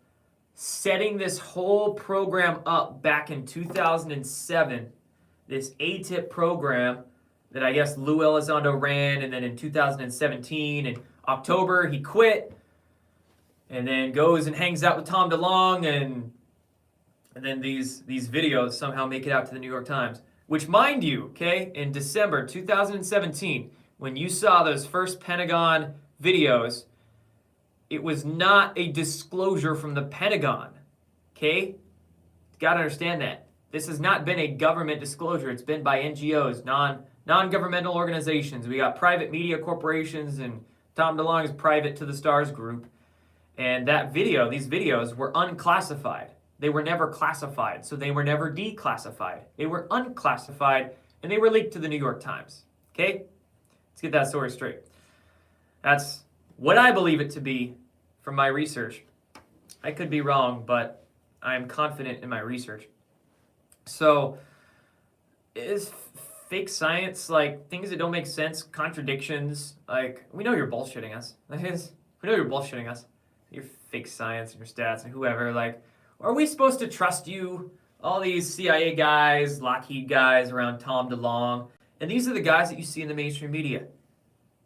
setting this whole program up back in 2007, this ATIP program that I guess Lou Elizondo ran, and then in 2017, in October, he quit, and then goes and hangs out with Tom DeLonge, and then these videos somehow make it out to the New York Times. Which, mind you, okay, in December 2017, when you saw those first Pentagon videos, it was not a disclosure from the Pentagon, okay? Gotta understand that. This has not been a government disclosure. It's been by NGOs, non-governmental organizations. We got private media corporations, and Tom DeLonge is private to the Stars group. And these videos were unclassified. They were never classified, so they were never declassified. They were unclassified, and they were leaked to the New York Times, okay? Let's get that story straight. That's what I believe it to be from my research. I could be wrong, but I am confident in my research. So, as fake science, like things that don't make sense, contradictions. Like, we know you're bullshitting us. We know you're bullshitting us. Your fake science and your stats and whoever. Like, are we supposed to trust you? All these CIA guys, Lockheed guys around Tom DeLonge. And these are the guys that you see in the mainstream media.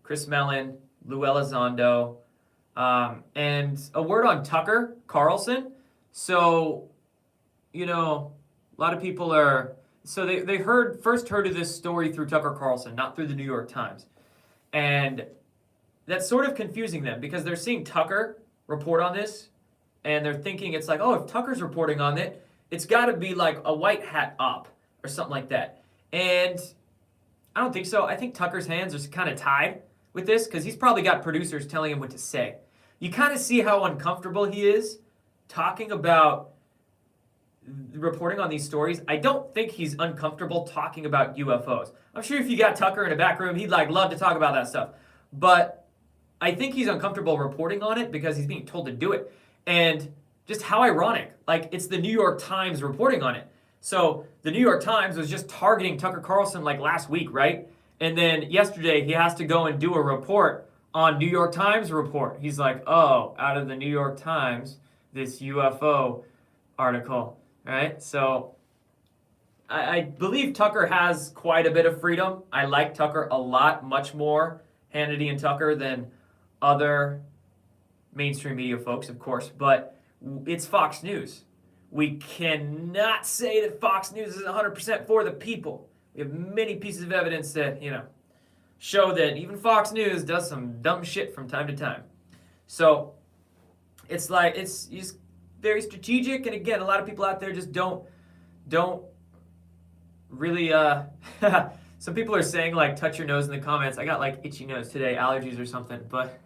Chris Mellon, Lou Elizondo, and a word on Tucker Carlson. So, you know, a lot of people are, so they first heard of this story through Tucker Carlson, not through the New York Times. And that's sort of confusing them because they're seeing Tucker report on this and they're thinking it's like, oh, if Tucker's reporting on it, it's got to be like a white hat op or something like that. And I don't think so. I think Tucker's hands are kind of tied with this because he's probably got producers telling him what to say. You kind of see how uncomfortable he is talking about reporting on these stories. I don't think he's uncomfortable talking about UFOs. I'm sure if you got Tucker in a back room, he'd like love to talk about that stuff. But I think he's uncomfortable reporting on it because he's being told to do it. And just how ironic. Like, it's the New York Times reporting on it. So the New York Times was just targeting Tucker Carlson like last week, right? And then yesterday he has to go and do a report on New York Times report. He's like, oh, out of the New York Times, this UFO article, right? So I believe Tucker has quite a bit of freedom. I like Tucker a lot, much more, Hannity and Tucker, than other mainstream media folks, of course. But it's Fox News. We cannot say that Fox News is 100% for the people. We have many pieces of evidence that, show that even Fox News does some dumb shit from time to time. So it's like, it's very strategic. And again, a lot of people out there just don't really, some people are saying like, touch your nose in the comments. I got like itchy nose today, allergies or something, but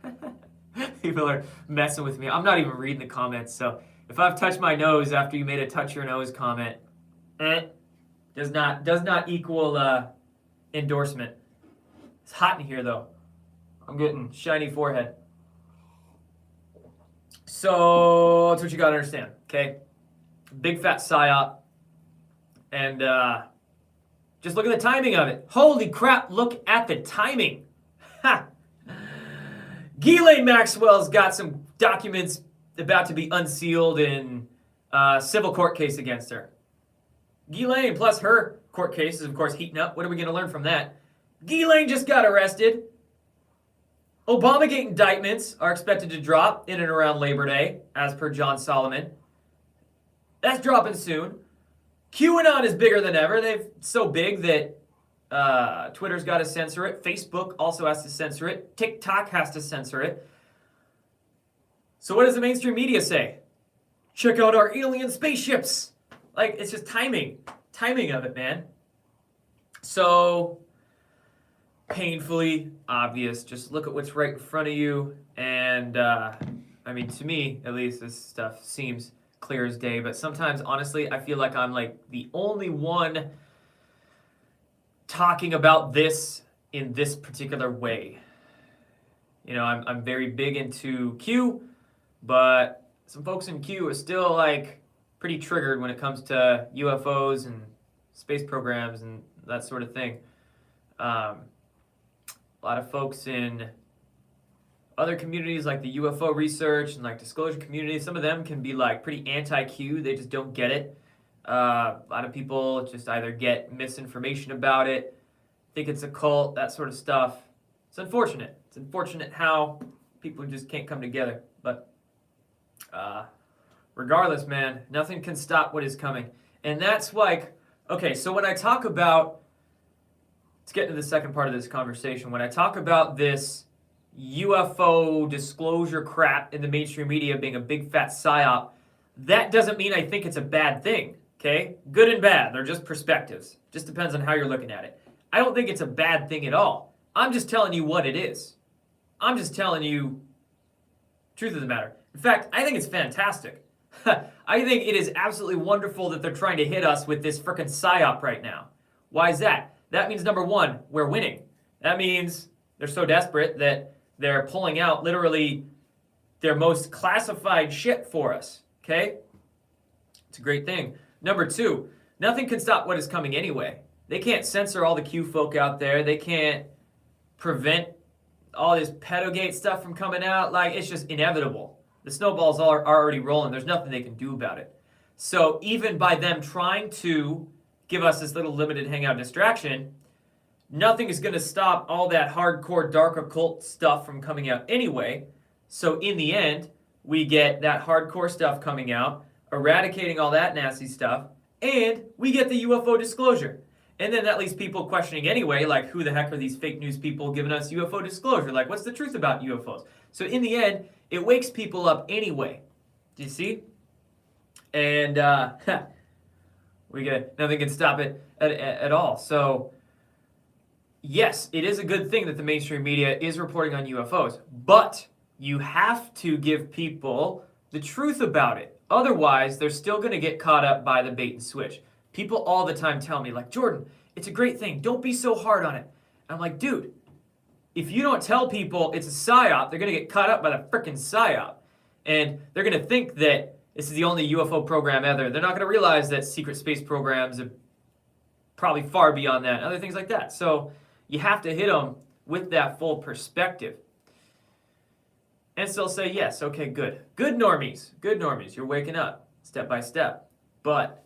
people are messing with me. I'm not even reading the comments. So if I've touched my nose after you made a touch your nose comment, does not equal endorsement. It's hot in here though. I'm getting shiny forehead. So that's what you gotta understand, okay? Big fat psyop. And just look at the timing of it. Holy crap, look at the timing. Ha! Ghislaine Maxwell's got some documents about to be unsealed in a civil court case against her. Ghislaine plus her court case is, of course, heating up. What are we going to learn from that? Ghislaine just got arrested. Obamagate indictments are expected to drop in and around Labor Day, as per John Solomon. That's dropping soon. QAnon is bigger than ever. They've so big that Twitter's got to censor it. Facebook also has to censor it. TikTok has to censor it. So what does the mainstream media say? Check out our alien spaceships. Like, it's just timing of it, man. So painfully obvious. Just look at what's right in front of you. And I mean, to me, at least, this stuff seems clear as day. But sometimes, honestly, I feel like I'm like the only one talking about this in this particular way. I'm very big into Q, but some folks in Q are still like pretty triggered when it comes to UFOs and space programs and that sort of thing. A lot of folks in other communities like the UFO research and like disclosure community, some of them can be like pretty anti-Q. They just don't get it. A lot of people just either get misinformation about it, think it's a cult, that sort of stuff. It's unfortunate. It's unfortunate how people just can't come together. But regardless, man, nothing can stop what is coming. And that's like, okay, so when I talk about, let's get into the second part of this conversation. When I talk about this UFO disclosure crap in the mainstream media being a big fat psyop, that doesn't mean I think it's a bad thing, okay? Good and bad, they're just perspectives. Just depends on how you're looking at it. I don't think it's a bad thing at all. I'm just telling you what it is. I'm just telling you truth of the matter. In fact, I think it's fantastic. I think it is absolutely wonderful that they're trying to hit us with this frickin' psyop right now. Why is that? That means, number one, we're winning. That means they're so desperate that they're pulling out literally their most classified shit for us, okay? It's a great thing. Number two, nothing can stop what is coming anyway. They can't censor all the Q folk out there. They can't prevent all this pedogate stuff from coming out. Like, it's just inevitable. The snowballs are already rolling. There's nothing they can do about it. So even by them trying to give us this little limited hangout distraction, nothing is going to stop all that hardcore dark occult stuff from coming out anyway. So in the end, we get that hardcore stuff coming out, eradicating all that nasty stuff, and we get the UFO disclosure. And then that leaves people questioning anyway, like, who the heck are these fake news people giving us UFO disclosure? Like, what's the truth about UFOs? So in the end, it wakes people up anyway. Do you see? And we get nothing can stop it at all. So yes, it is a good thing that the mainstream media is reporting on UFOs, but you have to give people the truth about it. Otherwise, they're still going to get caught up by the bait and switch. People all the time tell me, like, Jordan, it's a great thing. Don't be so hard on it. I'm like, dude, if you don't tell people it's a psyop, they're going to get caught up by the freaking psyop. And they're going to think that this is the only UFO program ever. They're not going to realize that secret space programs are probably far beyond that, and other things like that. So you have to hit them with that full perspective. And still say, yes, okay, good. Good normies. Good normies. You're waking up step by step. But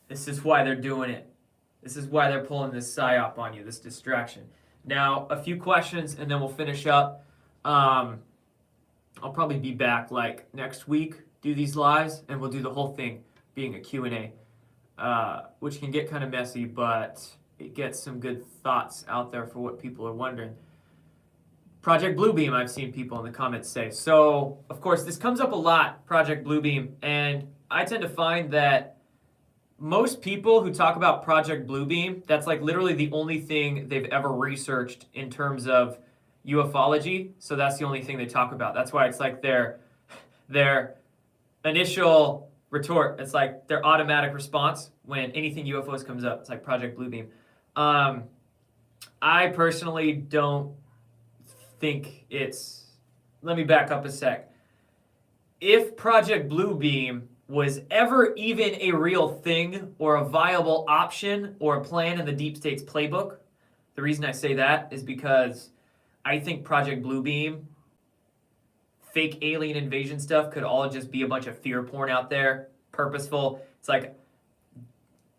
this is why they're doing it. This is why they're pulling this psyop on you, this distraction. Now, a few questions, and then we'll finish up. I'll probably be back like next week, do these lives, and we'll do the whole thing being a Q&A, which can get kind of messy, but it gets some good thoughts out there for what people are wondering. Project Bluebeam, I've seen people in the comments say. So, of course, this comes up a lot, Project Bluebeam, and I tend to find that most people who talk about Project Bluebeam, that's like literally the only thing they've ever researched in terms of ufology. So that's the only thing they talk about. That's why it's like their initial retort. It's like their automatic response when anything UFOs comes up. It's like Project Bluebeam. I personally don't think it's... Let me back up a sec. If Project Bluebeam was ever even a real thing or a viable option or a plan in the deep state's playbook, the reason I say that is because I think Project Bluebeam, fake alien invasion stuff could all just be a bunch of fear porn out there, purposeful. It's like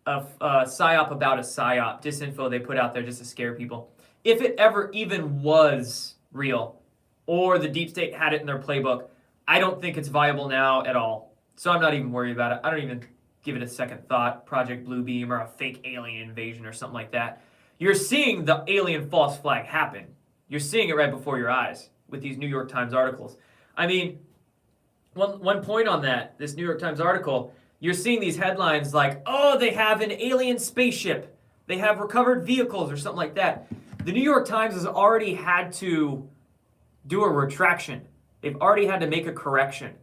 a psyop about a psyop, disinfo they put out there just to scare people. If it ever even was real or the deep state had it in their playbook, I don't think it's viable now at all. So I'm not even worried about it. I don't even give it a second thought, Project Bluebeam or a fake alien invasion or something like that. You're seeing the alien false flag happen. You're seeing it right before your eyes with these New York Times articles. I mean, one point on that, this New York Times article, you're seeing these headlines like, oh, they have an alien spaceship. They have recovered vehicles or something like that. The New York Times has already had to do a retraction. They've already had to make a correction.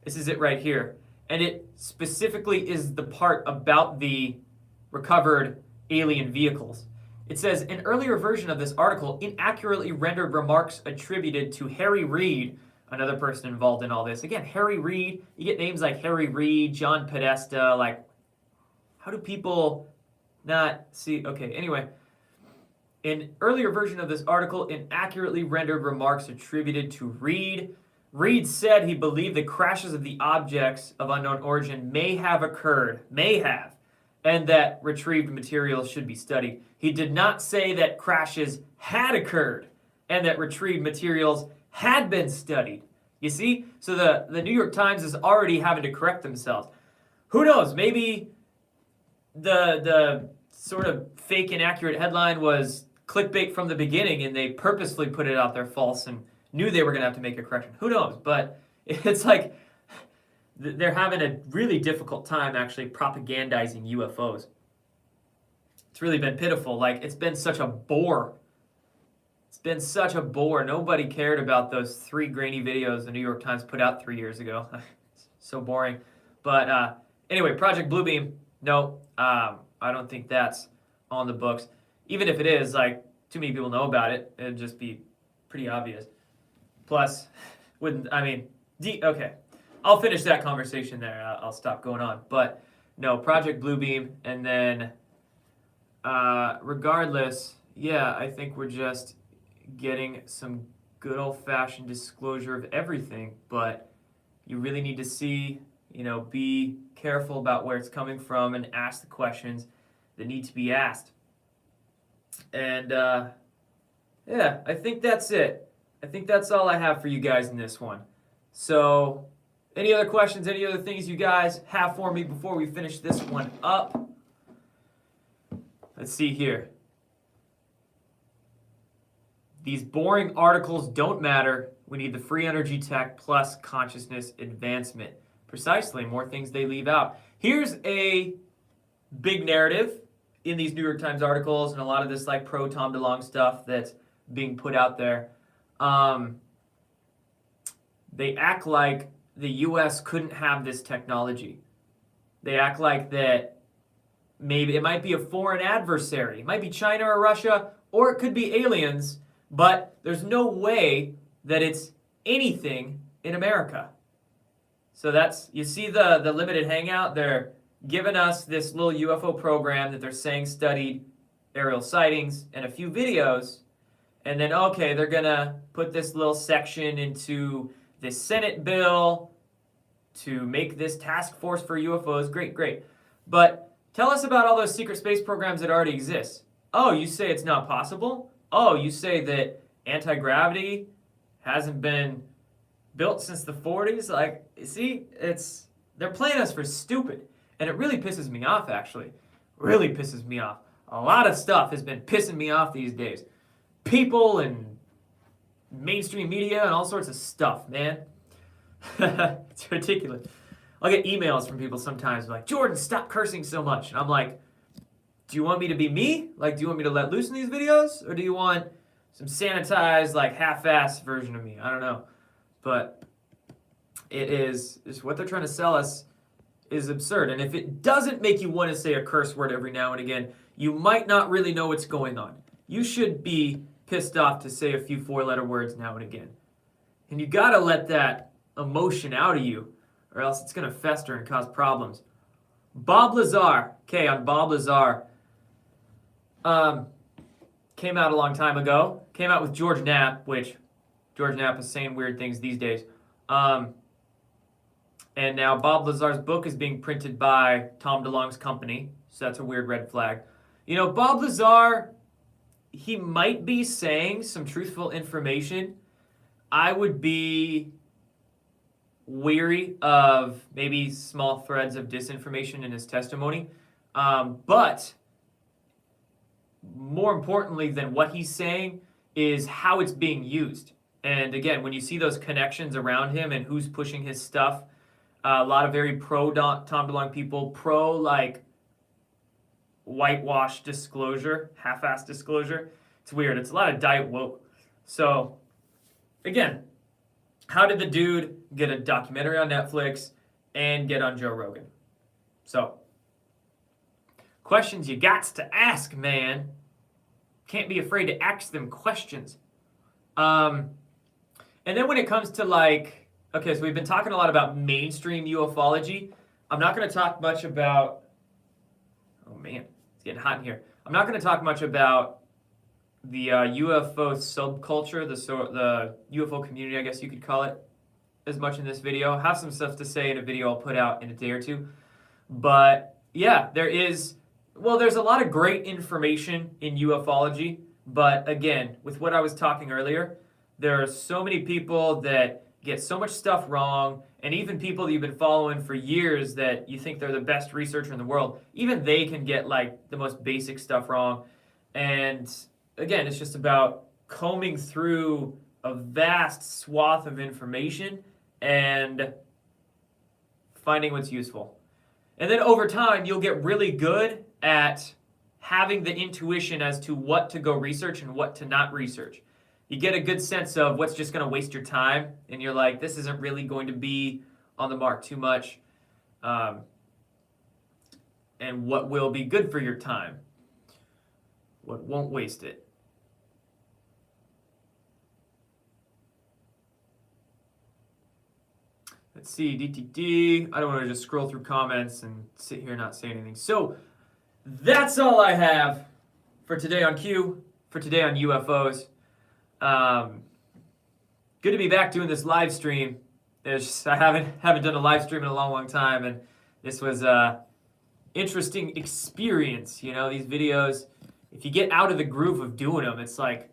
This is it right here. And it specifically is the part about the recovered alien vehicles. It says, an earlier version of this article inaccurately rendered remarks attributed to Harry Reid, another person involved in all this. Again, Harry Reid, you get names like Harry Reid, John Podesta, like, how do people not see? Okay, anyway. An earlier version of this article inaccurately rendered remarks attributed to Reid. Reid said he believed the crashes of the objects of unknown origin may have occurred, and that retrieved materials should be studied. He did not say that crashes had occurred and that retrieved materials had been studied. You see? So the New York Times is already having to correct themselves. Who knows? Maybe the sort of fake inaccurate headline was clickbait from the beginning and they purposefully put it out there false and knew they were going to have to make a correction. Who knows? But it's like they're having a really difficult time actually propagandizing UFOs. It's really been pitiful. Like, it's been such a bore. It's been such a bore. Nobody cared about those 3 grainy videos the New York Times put out 3 years ago. So boring. But anyway, Project Bluebeam, no, I don't think that's on the books. Even if it is, like, too many people know about it. It'd just be pretty obvious. Plus, okay. I'll finish that conversation there. I'll stop going on. But no, Project Bluebeam, and then regardless, yeah, I think we're just getting some good old-fashioned disclosure of everything, but you really need to see, be careful about where it's coming from and ask the questions that need to be asked. And yeah, I think that's it. I think that's all I have for you guys in this one. So, any other questions, any other things you guys have for me before we finish this one up? Let's see here. These boring articles don't matter. We need the free energy tech plus consciousness advancement. Precisely, more things they leave out. Here's a big narrative in these New York Times articles and a lot of this like pro Tom DeLonge stuff that's being put out there. They act like the U.S. couldn't have this technology. They act like that maybe it might be a foreign adversary. It might be China or Russia, or it could be aliens, but there's no way that it's anything in America. So that's, you see the limited hangout? They're giving us this little UFO program that they're saying studied aerial sightings and a few videos, and then, okay, they're going to put this little section into this Senate bill to make this task force for UFOs. Great, great. But tell us about all those secret space programs that already exist. Oh, you say it's not possible? Oh, you say that anti-gravity hasn't been built since the 40s? Like, see, they're playing us for stupid. And it really pisses me off, actually. Really pisses me off. A lot of stuff has been pissing me off these days. People and mainstream media and all sorts of stuff, man. It's ridiculous. I'll get emails from people sometimes like, Jordan, stop cursing so much. And I'm like, do you want me to be me? Like, do you want me to let loose in these videos? Or do you want some sanitized, like, half-assed version of me? I don't know. But it is what they're trying to sell us is absurd. And if it doesn't make you want to say a curse word every now and again, you might not really know what's going on. You should be pissed off to say a few four-letter words now and again. And you got to let that emotion out of you, or else it's going to fester and cause problems. Bob Lazar, okay, on Bob Lazar, came out a long time ago. Came out with George Knapp, which George Knapp is saying weird things these days. And now Bob Lazar's book is being printed by Tom DeLonge's company, so that's a weird red flag. Bob Lazar, he might be saying some truthful information. I would be weary of maybe small threads of disinformation in his testimony. But more importantly than what he's saying is how it's being used. And again, when you see those connections around him and who's pushing his stuff, a lot of very pro Tom DeLonge people, pro like whitewash disclosure, half-assed disclosure. It's weird. It's a lot of diet woke. So again, how did the dude get a documentary on Netflix and get on Joe Rogan? So, questions you gots to ask, man. Can't be afraid to ask them questions. And then when it comes to like, okay, so we've been talking a lot about mainstream ufology. I'm not going to talk much about, oh man, it's getting hot in here. I'm not going to talk much about the UFO subculture, the UFO community, I guess you could call it, as much in this video. I have some stuff to say in a video I'll put out in a day or two. But yeah, there's a lot of great information in ufology. But again, with what I was talking earlier, there are so many people that get so much stuff wrong, and even people that you've been following for years that you think they're the best researcher in the world, even they can get like the most basic stuff wrong. And again, it's just about combing through a vast swath of information and finding what's useful. And then over time, you'll get really good at having the intuition as to what to go research and what to not research. You get a good sense of what's just going to waste your time, and you're like, this isn't really going to be on the mark too much, and what will be good for your time, what won't waste it. Let's see, DTD. I don't want to just scroll through comments and sit here and not say anything. So that's all I have for today on Q, for today on UFOs. Good to be back doing this live stream. I haven't done a live stream in a long time, and this was a interesting experience. You know, these videos, if you get out of the groove of doing them, it's like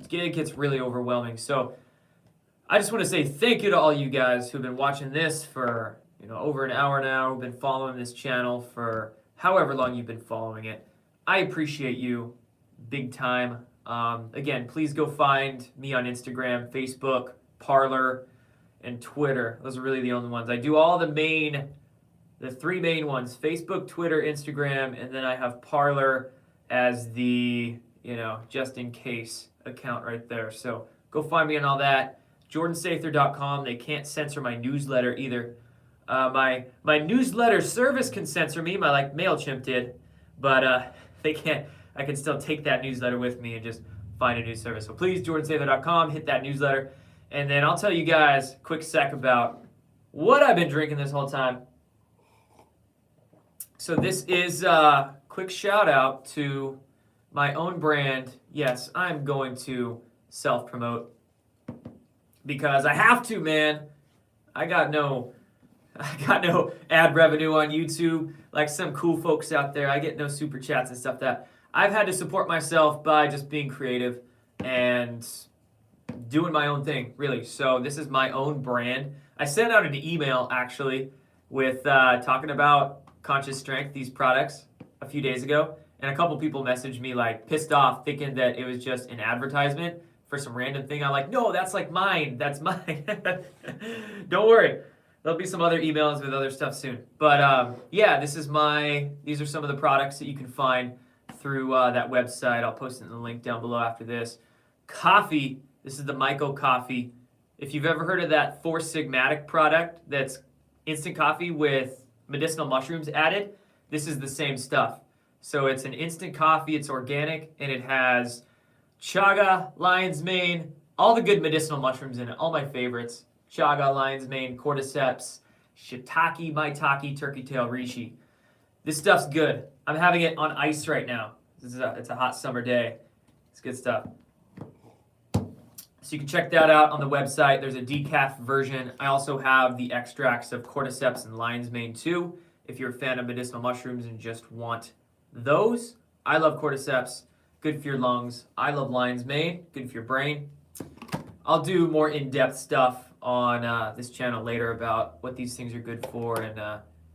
it gets really overwhelming. So I just want to say thank you to all you guys who've been watching this for over an hour now, who've been following this channel for however long you've been following it. I appreciate you big time. Again, please go find me on Instagram, Facebook, Parler, and Twitter. Those are really the only ones. I do all the three main ones: Facebook, Twitter, Instagram, and then I have Parler as the, just in case account right there. So go find me on all that. JordanSather.com. They can't censor my newsletter either. My newsletter service can censor me, like MailChimp did, but they can't. I can still take that newsletter with me and just find a new service. So please, JordanSather.com, hit that newsletter. And then I'll tell you guys a quick sec about what I've been drinking this whole time. So this is a quick shout out to my own brand. Yes, I'm going to self-promote because I have to, man. I got no ad revenue on YouTube like some cool folks out there. I get no super chats and stuff. That I've had to support myself by just being creative and doing my own thing, really. So this is my own brand. I sent out an email actually with talking about Conscious Strength, these products, a few days ago, and a couple people messaged me like pissed off, thinking that it was just an advertisement for some random thing. I'm like, no, that's like mine. That's mine. Don't worry. There'll be some other emails with other stuff soon. But yeah, these are some of the products that you can find through that website. I'll post it in the link down below after this. Coffee. This is the Myco coffee. If you've ever heard of that Four Sigmatic product that's instant coffee with medicinal mushrooms added, this is the same stuff. So it's an instant coffee, it's organic, and it has chaga, lion's mane, all the good medicinal mushrooms in it, all my favorites. Chaga, lion's mane, cordyceps, shiitake, maitake, turkey tail, reishi. This stuff's good. I'm having it on ice right now. It's a hot summer day. It's good stuff. So you can check that out on the website. There's a decaf version. I also have the extracts of cordyceps and lion's mane too, if you're a fan of medicinal mushrooms and just want those. I love cordyceps, good for your lungs. I love lion's mane, good for your brain. I'll do more in-depth stuff on this channel later about what these things are good for and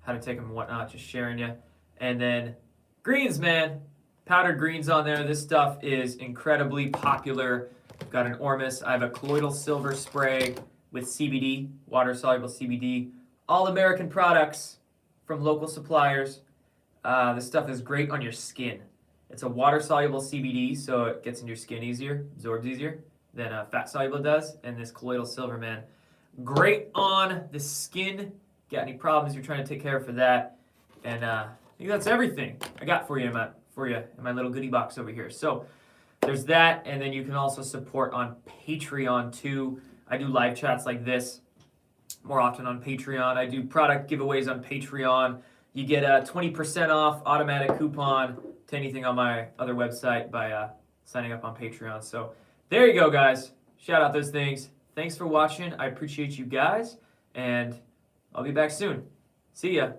how to take them and whatnot, just sharing you. And then greens, man. Powdered greens on there. This stuff is incredibly popular. I've got an Ormus. I have a colloidal silver spray with CBD, water-soluble CBD. All American products from local suppliers. This stuff is great on your skin. It's a water-soluble CBD, so it gets into your skin easier, absorbs easier than fat-soluble does. And this colloidal silver, man, great on the skin. Got any problems you're trying to take care of for that? And I think that's everything I got for you in my little goodie box over here. So there's that, and then you can also support on Patreon too. I do live chats like this more often on Patreon. I do product giveaways on Patreon. You get a 20% off automatic coupon to anything on my other website by signing up on Patreon. So there you go, guys. Shout out those things. Thanks for watching. I appreciate you guys, and I'll be back soon. See ya.